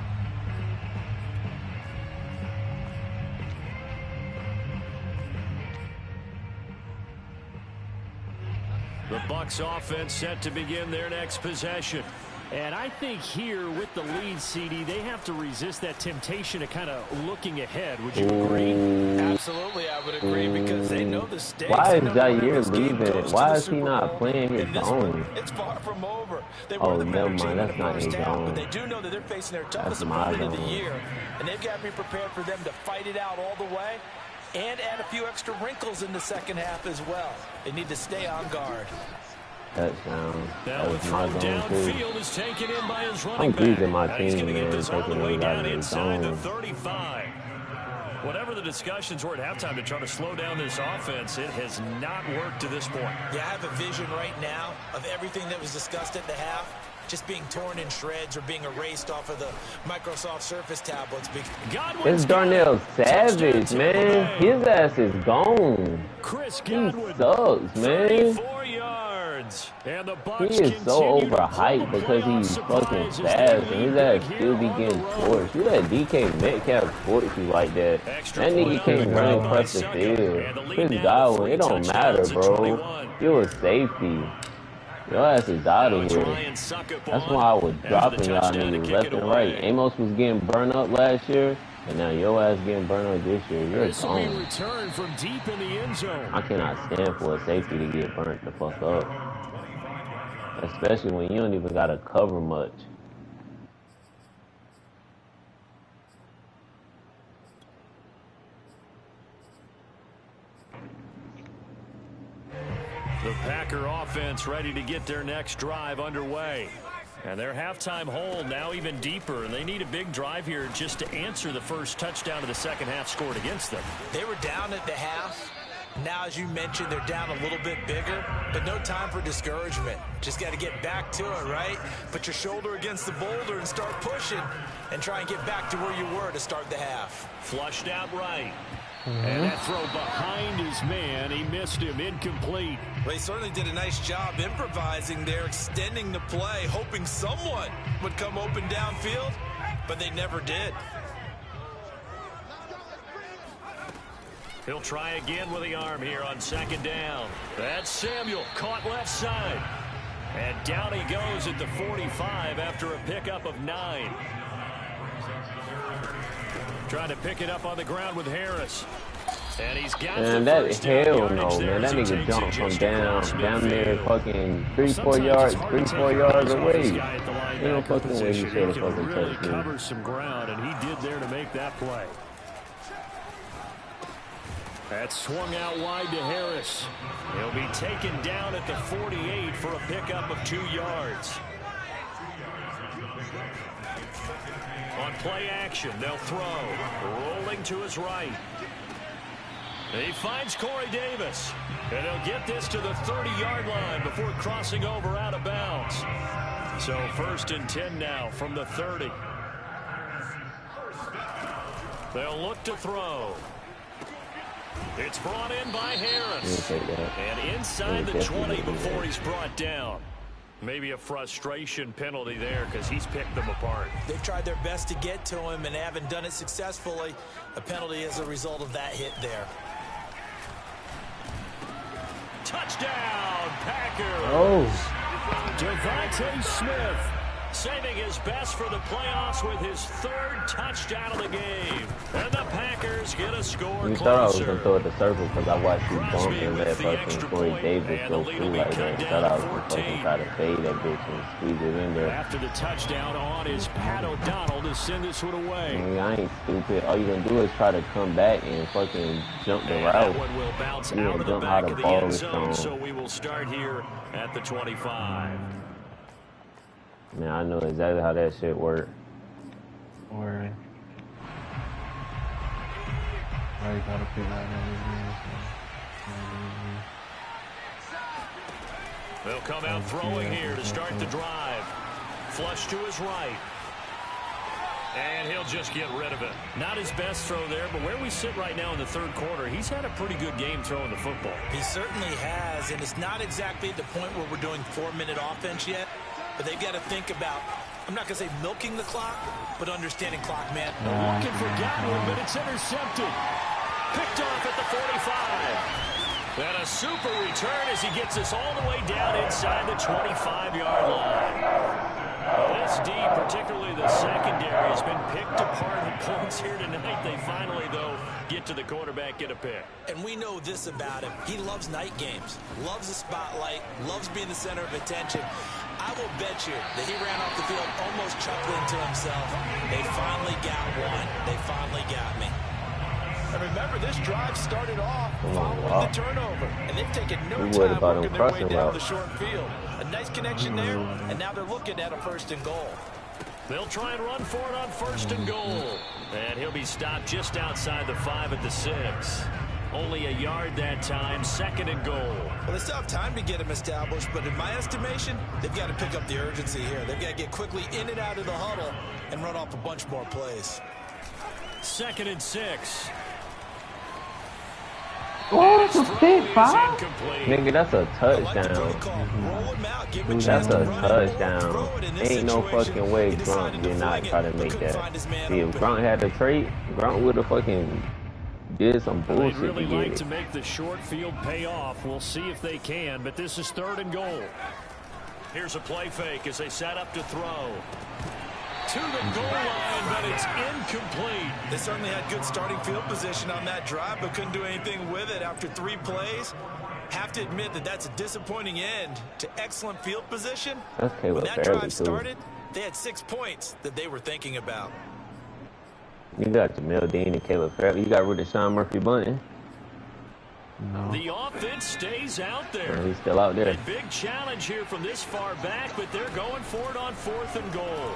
B: The Bucs offense set to begin their next possession.
H: And I think here with the lead, CD, they have to resist that temptation of kind of looking ahead. Would you agree?
A: Absolutely, I would agree, because they know the stakes.
E: Why is Jair leaving? Why is he not playing his own?
A: It's far from over.
E: Oh, never mind. That's not his own.
A: But they do know that they're facing their toughest opponent of the year, and they've got to be prepared for them to fight it out all the way and add a few extra wrinkles in the second half as well. They need to stay on guard.
E: Touchdown.
B: That was my downfield is taken in by his running
E: I'm
B: back.
E: pleasing my team,
B: He's going to get
E: man,
B: this all the way
E: taking it out
B: down
E: of the
B: inside the
E: zone.
B: 35. Whatever the discussions were at halftime to try to slow down this offense, it has not worked to this point.
A: Yeah, I have a vision right now of everything that was discussed at the half just being torn in shreds or being erased off of the Microsoft Surface tablets.
E: It's Darnell Savage, man. His ass is gone.
B: Chris
E: He
B: Godwin,
E: sucks, man.
B: 34 yards. And the Bucs
E: He is so overhyped because he's fucking fast, and his ass still be getting torched. You let DK Metcalf torch you like that. That nigga can't run across the field. Chris Godwin, it don't matter, bro. You're a safety. Your ass is out of here. That's why I was dropping y'all niggas left and right. Amos was getting burned up last year, and now your ass getting burned up this year. You're gone.
B: Return from deep in the end zone.
E: I cannot stand for a safety to get burnt the fuck up. Especially when you don't even gotta cover much.
B: The Packer offense ready to get their next drive underway. And their halftime hole now even deeper, and they need a big drive here just to answer the first touchdown of the second half scored against them.
A: They were down at the half. Now, as you mentioned, they're down a little bit bigger, but no time for discouragement. Just got to get back to it, right? Put your shoulder against the boulder and start pushing and try and get back to where you were to start the half.
B: Flushed out right. And that throw behind his man, he missed him, incomplete.
A: Well, he certainly did a nice job improvising there, extending the play, hoping someone would come open downfield, but they never did.
B: He'll try again with the arm here on second down. That's Samuel, caught left side. And down he goes at the 45 after a pickup of 9. Trying to pick it up on the ground with Harris. And he's got
E: man, that hell no, man. That nigga jumped from down there fucking 3-4 yards away. Ain't no fucking way he should have fucking touched me.
B: Covers some ground, and he did there to make that play. That swung out wide to Harris. He'll be taken down at the 48 for a pickup of 2 yards. On play action, they'll throw. Rolling to his right. He finds Corey Davis. And he'll get this to the 30-yard line before crossing over out of bounds. So 1st and 10 now from the 30. They'll look to throw. It's brought in by Harris. And inside the 20 before he's brought down. Maybe a frustration penalty there because he's picked them apart.
A: They've tried their best to get to him and haven't done it successfully. A penalty as a result of that hit there.
B: Touchdown, Packers.
C: Oh.
B: Devontae Smith saving his best for the playoffs with his 3rd touchdown of the game. And the Packers get a score
E: You
B: closer.
E: thought I was going to throw it to circle because I watched you bump and let fucking Corey Davis go through like that. Thought I was going to fucking try to fade that bitch and squeeze it in there.
B: After the touchdown on is Pat O'Donnell to send this one away.
E: I mean, I ain't stupid. All you going to do is try to come back and fucking jump the route.
B: That one will bounce
E: You
B: out of the
E: jump how
B: back
E: the
B: of the
E: ball
B: end
E: is
B: zone,
E: thrown.
B: so we will start here at the 25.
E: Man, I know exactly how that shit works.
C: Word. I gotta figure out
B: They'll come out throwing here to start the drive. Flush to his right. And he'll just get rid of it. Not his best throw there, but where we sit right now in the 3rd quarter, he's had a pretty good game throwing the football.
A: He certainly has, and it's not exactly at the point where we're doing 4-minute offense yet, but they've got to think about, I'm not going to say milking the clock, but understanding clock, man.
B: Looking for Godwin, but it's intercepted. Picked off at the 45. And a super return as he gets us all the way down inside the 25-yard line. This D, particularly the secondary, has been picked apart in points here tonight. They finally, though, get to the quarterback, get a pick.
A: And we know this about him. He loves night games, loves the spotlight, loves being the center of attention. I will bet you that he ran off the field almost chuckling to himself. They finally got one. They finally got me. And remember, this drive started off following the turnover, and they've taken no time working their way down the short field. A nice connection there, and now they're looking at a 1st and goal.
B: They'll try and run for it on 1st and goal. And he'll be stopped just outside the 5 at the 6. Only a yard that time, 2nd and goal.
A: Well, they still have time to get him established, but in my estimation, they've got to pick up the urgency here. They've got to get quickly in and out of the huddle and run off a bunch more plays.
B: 2nd and 6.
C: Oh, that's a pick, 5?
E: Nigga, that's a touchdown. Dude, that's a touchdown. Ain't no fucking way Grunt did not try to make that. See, if Grunt had the trait, Grunt would have fucking did some bullshit.
B: They'd really like to make the short field pay off. We'll see if they can, but this is 3rd and goal. Here's a play fake as they set up to throw. To the goal line, but it's incomplete.
A: They certainly had good starting field position on that drive, but couldn't do anything with it after 3 plays. Have to admit that that's a disappointing end to excellent field position. When that drive started, they had 6 points that they were thinking about.
E: You got Jamel Dean and Caleb Farrell. You got rid of Sean Murphy-Bunting.
C: No.
B: The offense stays out there.
E: He's still out there.
B: A big challenge here from this far back, but they're going for it on 4th and goal.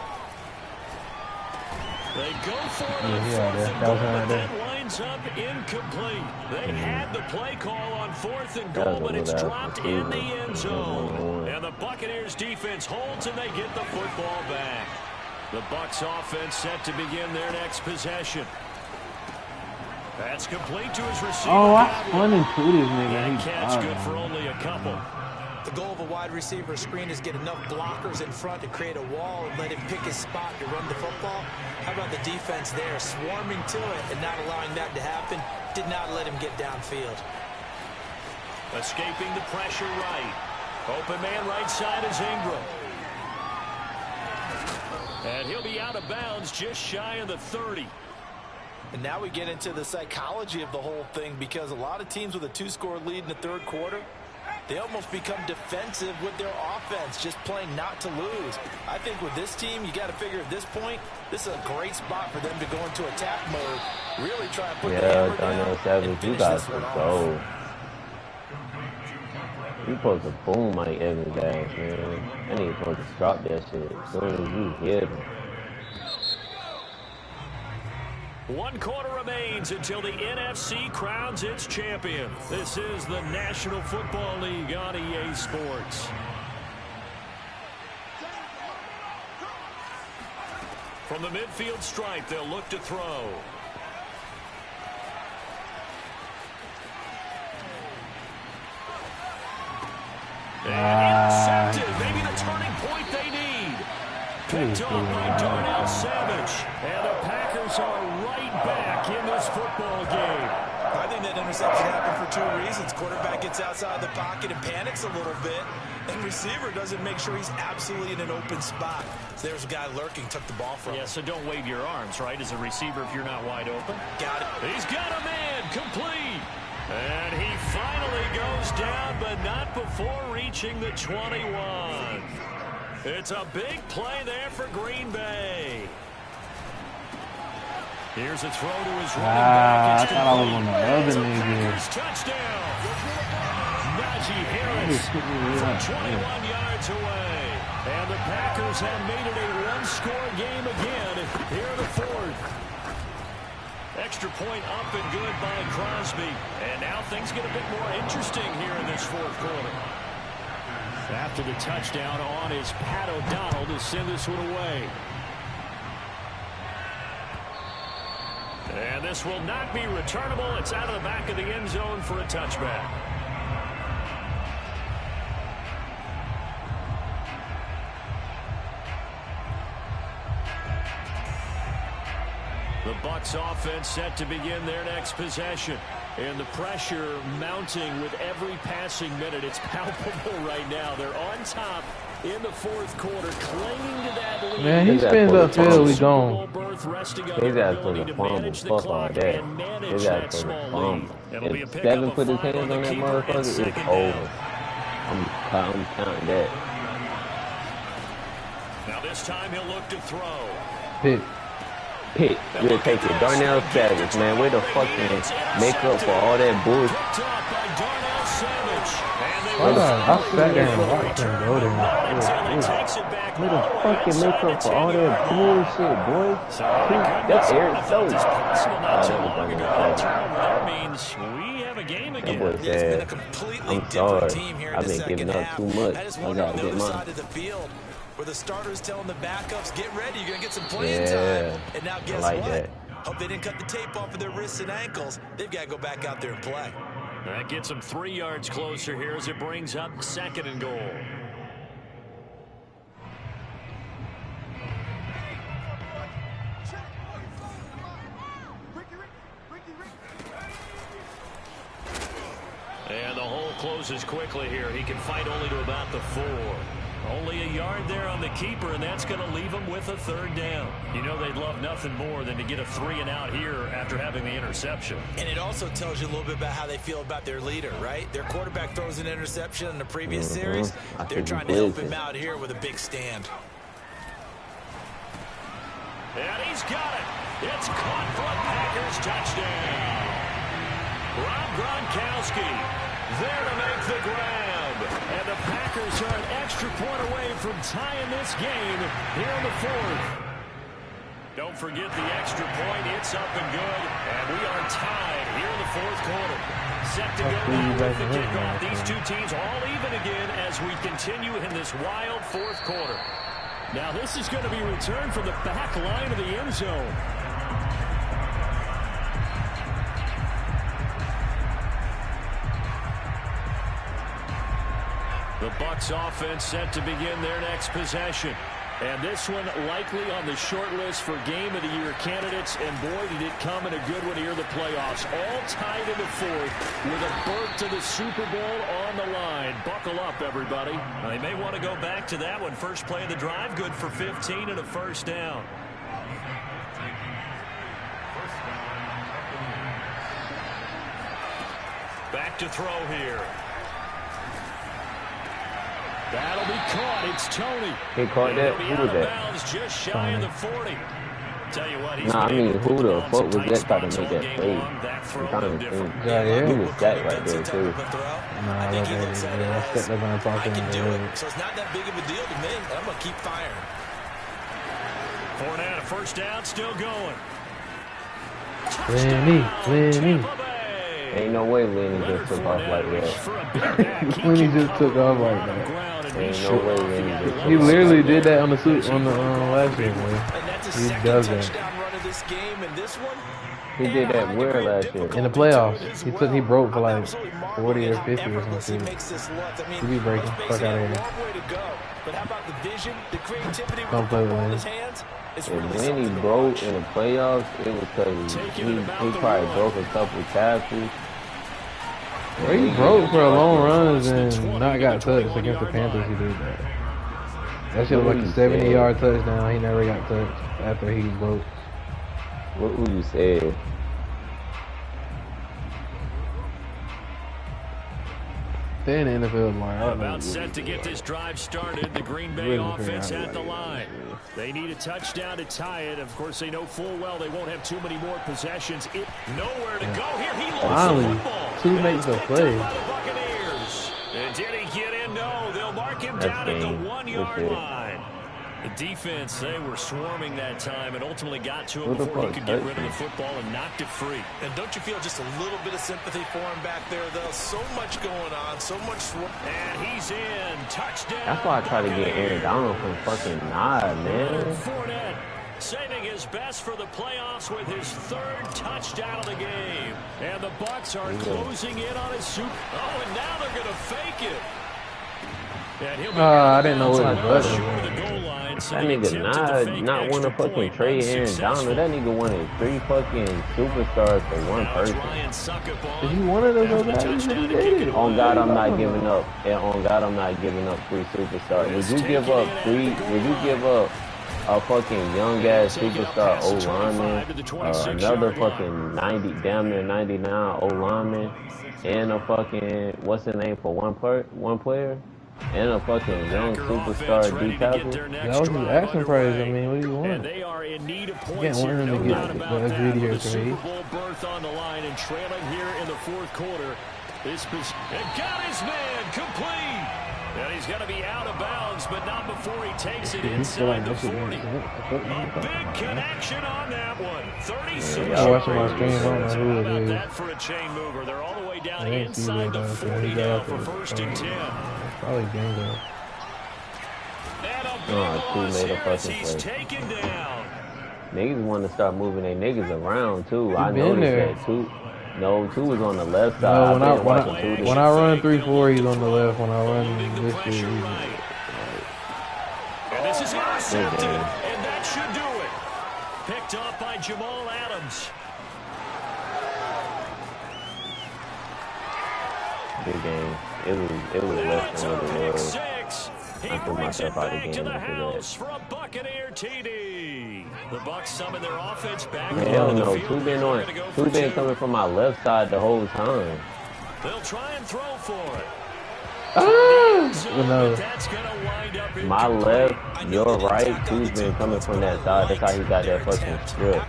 B: They go for it on 4th and goal, but that winds up incomplete. They had the play call on 4th and goal, but it's dropped in the end zone. And the Buccaneers defense holds, and they get the football back. The Bucs offense set to begin their next possession. That's complete to his receiver.
C: Oh, I spun into this nigga.
B: That catch good for only a couple.
A: The goal of a wide receiver screen is get enough blockers in front to create a wall and let him pick his spot to run the football. How about the defense there, swarming to it and not allowing that to happen? Did not let him get downfield.
B: Escaping the pressure right. Open man right side is Ingram. And he'll be out of bounds just shy of the 30.
A: And now we get into the psychology of the whole thing, because a lot of teams with a 2-score lead in the 3rd quarter, they almost become defensive with their offense, just playing not to lose. I think with this team, you got to figure at this point, this is a great spot for them to go into attack mode. Really try to put the hammer down and finish this one off.
E: You supposed to boom Mike Evans' ass, man. I need supposed to drop that shit as soon as you hit him.
B: 1 quarter remains until the NFC crowns its champion. This is the National Football League on EA Sports. From the midfield stripe, they'll look to throw. And intercepted. Maybe the turning point they need. Picked off by Darnell Savage. And the Packers are right back in this football game.
A: I think that interception happened for two reasons. Quarterback gets outside the pocket and panics a little bit, and receiver doesn't make sure he's absolutely in an open spot. So there's a guy lurking, took the ball from him.
H: Yeah, so don't wave your arms, right, as a receiver if you're not wide open.
A: Got it.
H: He's got a man, complete. And he finally goes down, but not before reaching the 21. It's a big play there for Green Bay. Here's a throw to his running back.
C: I thought I was on the other nigga.
H: Touchdown. Najee Harris from 21 yards away. And the Packers have made it a one-score game again here in the fourth. Extra point up and good by Crosby. And now things get a bit more interesting here in this fourth quarter. After the touchdown on is Pat O'Donnell to send this one away. And this will not be returnable. It's out of the back of the end zone for a touchback. The Bucs offense set to begin their next possession. And the pressure mounting with every passing minute. It's palpable right now. They're on top in the fourth quarter, clinging to that lead.
C: Man, he spins upfield, we gone.
E: His ass was a fumble. Fuck all that. His ass was a fumble. If Devin put his hands on that motherfucker, it's over. I'm counting that.
H: Now this time he'll look to throw.
C: Pick.
E: We'll take it. Darnell Savage, man. Way to fucking make up for all that bullshit.
C: I sat there and watched him go there.
E: Way to fucking make up for all that bullshit, boy. That's Eric Stokes.
H: That means we have a game again.
E: That boy said, I'm sorry. I've been giving up too much. I gotta get mine.
A: Where the starters telling the backups, get ready, you're going to get some playing time. And now guess what?
E: That.
A: Hope they didn't cut the tape off of their wrists and ankles. They've got to go back out there and play.
H: That gets them 3 yards closer here as it brings up 2nd and goal. And the hole closes quickly here. He can fight only to about the 4. Only a yard there on the keeper, and that's going to leave him with a 3rd down. You know they'd love nothing more than to get a 3 and out here after having the interception.
A: And it also tells you a little bit about how they feel about their leader, right? Their quarterback throws an interception in the previous series. They're trying to help him out here with a big stand.
H: And he's got it. It's caught for a Packers touchdown. Rob Gronkowski there to make the grab. And the Packers are an extra point away from tying this game here in the 4th. Don't forget the extra point. It's up and good. And we are tied here in the 4th quarter. Set to go now with the kickoff. These two teams all even again as we continue in this wild 4th quarter. Now this is going to be returned from the back line of the end zone. The Bucs offense set to begin their next possession. And this one likely on the short list for Game of the Year candidates. And boy, did it come in a good one here in the playoffs. All tied in the 4th with a berth to the Super Bowl on the line. Buckle up, everybody. Now, they may want to go back to that one. First play of the drive, good for 15 and a 1st down. Back to throw here. That'll be caught. It's Tony.
E: He caught that? Who was
H: that? Just shy of the 40. Tell you what,
E: I mean, who the fuck was that trying to make that play? I'm trying to think. He was Jack right there, too.
C: Nah, I don't think so. I stepped up on the pocket and
A: do it. So it's not that big of a deal to me. I'm going to keep firing.
H: Fournette, a 1st down, still going.
C: Lenny.
E: Ain't no way Lenny just took off like that.
C: Lenny just took off like that.
E: Ain't no way Lenny just
C: He literally did that on the last game, man. He does that.
E: He did that where last year?
C: In the playoffs. He broke for like 40 or 50 or something. He be breaking. Fuck out of here. Don't play with Lenny.
E: If Lenny broke in the playoffs, it was crazy. He probably broke a couple tackles.
C: Well, he broke for a long runs and not got touched against the Panthers. He did that. That shit was like a 70-yard touchdown. He never got touched after he broke.
E: What would you say?
C: Then in the NFL, like,
B: about set to get this drive started. The Green Bay offense at the line. They need a touchdown to tie it. Of course, they know full well they won't have too many more possessions. Nowhere to go here. He lost the football.
C: Two makes a play.
B: And did he get in? No. They'll mark him down at the 1-yard line. The defense, they were swarming that time and ultimately got to him before he could get rid of the football and knocked it free.
A: And don't you feel just a little bit of sympathy for him back there, though? So much going on, so much swarm.
B: And he's in. Touchdown.
E: That's why I try to get Aaron Donald from fucking nod, man.
B: Fournette saving his best for the playoffs with his 3rd touchdown of the game. And the Bucs are closing in on his super. Oh, and now they're going to fake it.
C: I didn't know what it was.
E: That nigga not want to fucking trade Aaron Donald. That nigga wanted 3 fucking superstars for 1 person.
C: Is he one of those guys?
E: On God, I'm not giving up. And on God, I'm not giving up 3 superstars. Would you give up 3? Would you give up a fucking young ass superstar O lineman, another fucking 90, damn near 99 O lineman, and a fucking what's the name for one player? And a fucking young superstar D tackle.
C: That was his asking price. I mean, what do you want?
B: They are in need of
C: You can't want him to get the greedier trade.
B: Super Bowl berth on the line and trailing here in the 4th quarter. This was got his man complete. And he's going to be out of bounds, but not before he takes it inside the 40. A big connection on that one. 36.
C: I watched my stream. I don't know who it is.
B: That for a chain mover. They're all the way down inside the 40 now for 1st and 10.
C: Probably Bingo.
E: Made a fucking play.
B: Taken down.
E: Niggas want to start moving their niggas around too. I noticed that too. No, 2 was on the left side.
C: No, when I run 3-4, he's on the left. When I run this way, he's
B: right. And this is intercepted, and that should do it. Picked up by Jamal Adams.
E: Big game. It was less than what it was. I threw myself out of the game after that.
B: For a Buccaneer TD. The Bucs summon their offense back.
E: Hell no, 2 been coming from my left side the whole time.
B: They'll try and throw for it.
C: no.
E: My left, your right, 2's been coming from that side. That's how he got that fucking strip.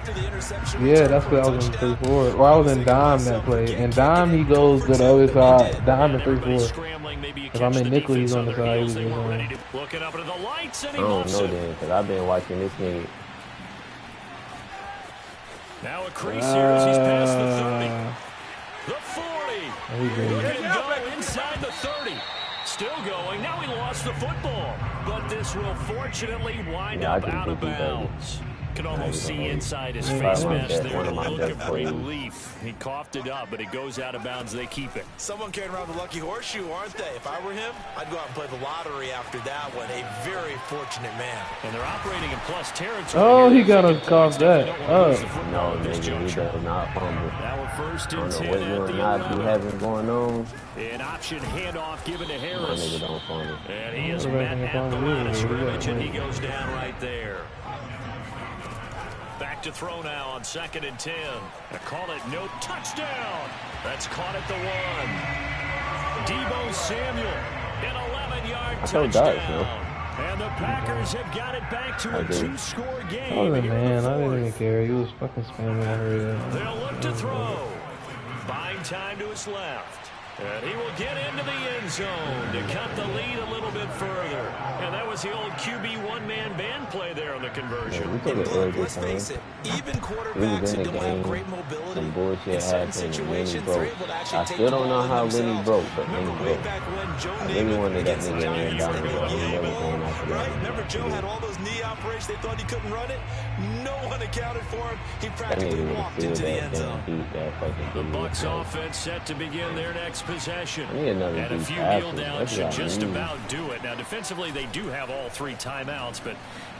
C: Yeah, that's what I was in 3-4. Or I was in dime that play. And dime, he goes to the other side. Dime and 3-4. If I'm in nickel, he's on the side. He's on. I
E: don't know then, because I've been watching this nigga.
B: Now a crease here as he's past the 30. The 40. Looking to go inside the 30. Still going. Now he lost the football. But this will fortunately wind up out of bounds. Can almost see inside his face mask there. The look of relief. He coughed it up, but it goes out of bounds. They keep it.
A: Someone carrying around the lucky horseshoe, aren't they? If I were him, I'd go out and play the lottery after that one. A very fortunate man.
B: And they're operating in plus territory.
C: Oh, he got to cough that.
E: No, nigga, he does not fumble.
B: Now we're 1st and 10
E: what you and I be having going on.
B: An option handoff given to Harris.
E: My nigga don't fumble.
B: And he is met at the line of scrimmage, and he goes down right there. Back to throw now on 2nd and 10. I call it no touchdown. That's caught at the 1. Deebo Samuel, an 11-yard touchdown. And the Packers have got it back to a 2-score game.
C: Oh, man, I didn't even care. He was fucking spamming her.
B: They'll look to throw. Buying time to his left. And he will get into the end zone to cut the lead a little bit further. And that was the old QB one-man band play there on the conversion.
A: Let's face it, even quarterbacks who don't have great mobility,
E: some bullshit happened and Lenny broke. I still don't know how Lenny broke, but Lenny broke. I really wanted that nigga Aaron Donald, but he never going after that.
A: Remember Joe had all those knee operations, they thought he couldn't run it? No one accounted for him. He practically walked into the end zone.
B: The Bucs offense set to begin their next possession.
E: And
B: a few kneel downs should just about do it. Now, defensively, they do have all 3 timeouts, but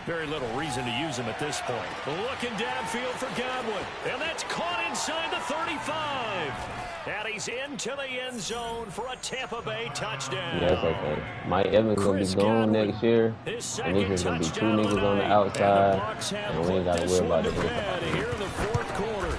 B: very little reason to use them at this point. Looking downfield for Godwin, and that's caught inside the 35. And he's into the end zone for a Tampa Bay touchdown.
E: Yeah, that's okay. Mike Evans going to be gone next year. And it's just going to be 2 niggas on the outside. And we ain't got to worry about it.
B: Here in the fourth quarter.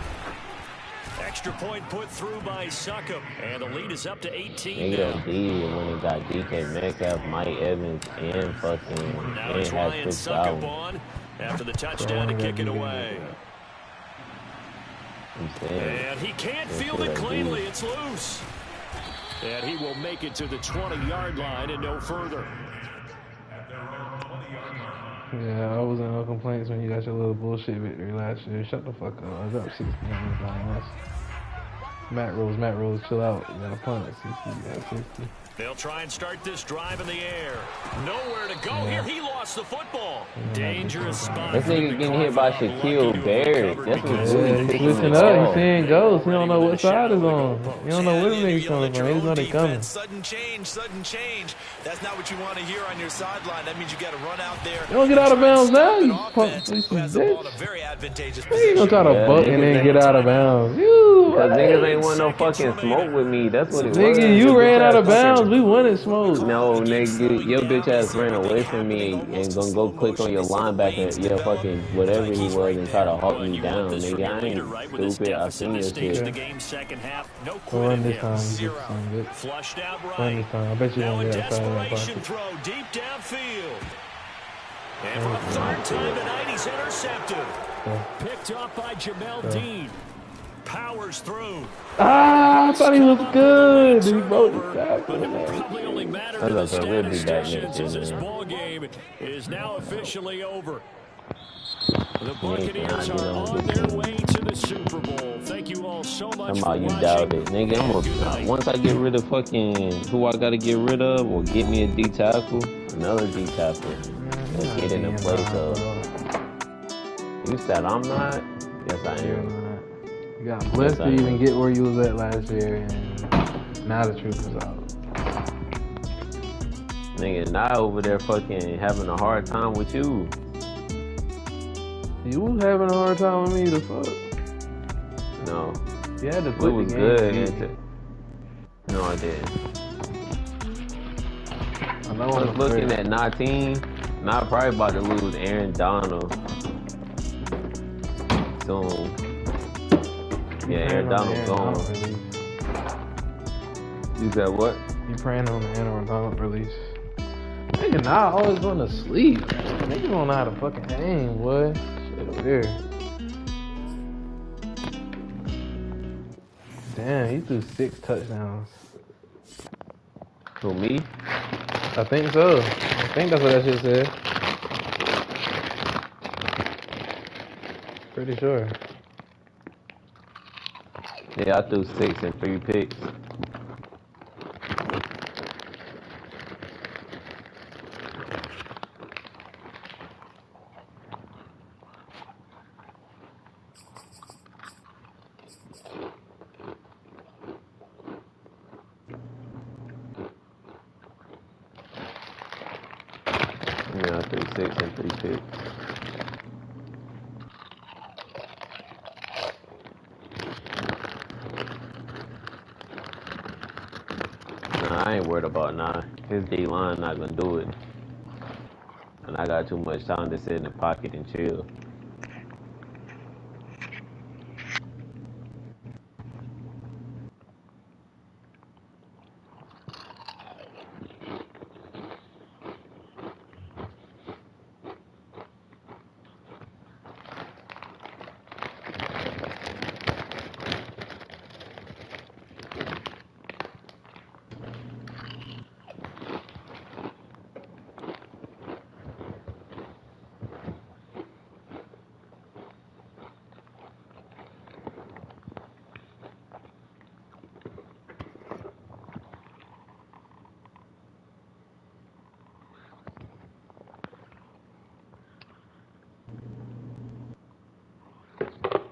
B: Extra point put through by Succop. And the lead is up to 18 now.
E: When it got DK Metcalf, Mike Evans, and fucking...
B: Now it's Ryan Succop on after the touchdown to kick it away. And he can't field it cleanly. It's loose. And he will make it to the 20-yard line and no further.
C: Yeah, I wasn't no complaints when you got your little bullshit victory last year. Shut the fuck up. I was up 60 on this line. Matt Rose, chill out. You got a punt at 60. You got 60.
B: They'll try and start this drive in the air. Nowhere to go here. He lost the football. Dangerous spot.
E: This nigga getting hit by Shaquille Barrett. That's what's really
C: he's switching up. He's seeing ghosts. He don't know what side is on. He don't know where the niggas coming from. He just know they coming.
A: Sudden change. That's not what you want to hear on your sideline. That means you got to run out there.
C: You don't get out of bounds now. You pump this bitch. You don't try to buck and then get out of bounds.
E: Because niggas ain't want no fucking smoke with me. That's what it was.
C: Nigga, you ran out of bounds. We wanted smoke.
E: No, nigga, your bitch ass ran away from me and gonna go click on your linebacker, your fucking whatever he was, and try to hawk me down, nigga. I ain't stupid. I seen your shit.
C: Run this time,
B: Flushed out
C: run
B: right.
C: this time. I bet you
B: Now
C: won't
B: a
C: get outside of that
B: desperation
C: pocket.
B: throw deep downfield. And for a third time tonight, he's intercepted. Picked off by Jamel Dean. Powers through.
C: I thought he was good. He broke the tackle.
B: But it will probably only matter to the statisticians as this ball game is now officially over. The Buccaneers are on their way to the Super Bowl. Thank you all so much for
E: you
B: watching.
E: doubt it. Nigga, once I get rid of fucking who I gotta get rid of or get me a D tackle, another D tackle. Let's get in the place of. You said I'm not? Yes, I am.
C: You got blessed to even get where you was at last year, and now the truth is out.
E: Nigga, now over there fucking having a hard time with you.
C: You was having a hard time with me, the fuck?
E: No.
C: You had to
E: It
C: put
E: was
C: the
E: good.
C: game.
E: No, I didn't.
C: I know
E: I was looking at 19. Now I'm probably about to lose Aaron Donald soon. Yeah, Aaron Donald's gone. You said what?
C: You praying on the Aaron Donald release. Nigga, now I always going to sleep. Nigga don't know how to fucking aim, boy. Shit over there. Damn, he threw 6 touchdowns.
E: Who, me?
C: I think so. I think that's what that shit said. Pretty sure.
E: Yeah, I threw 6 and 3 picks. Yeah, I threw 6 and 3 picks. I ain't worried about now. His D-line not gonna do it. And I got too much time to sit in the pocket and chill.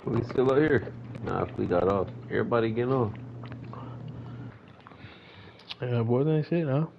E: We still out here? Nah, if we got off. Everybody getting off.
C: Yeah, boys ain't shit now.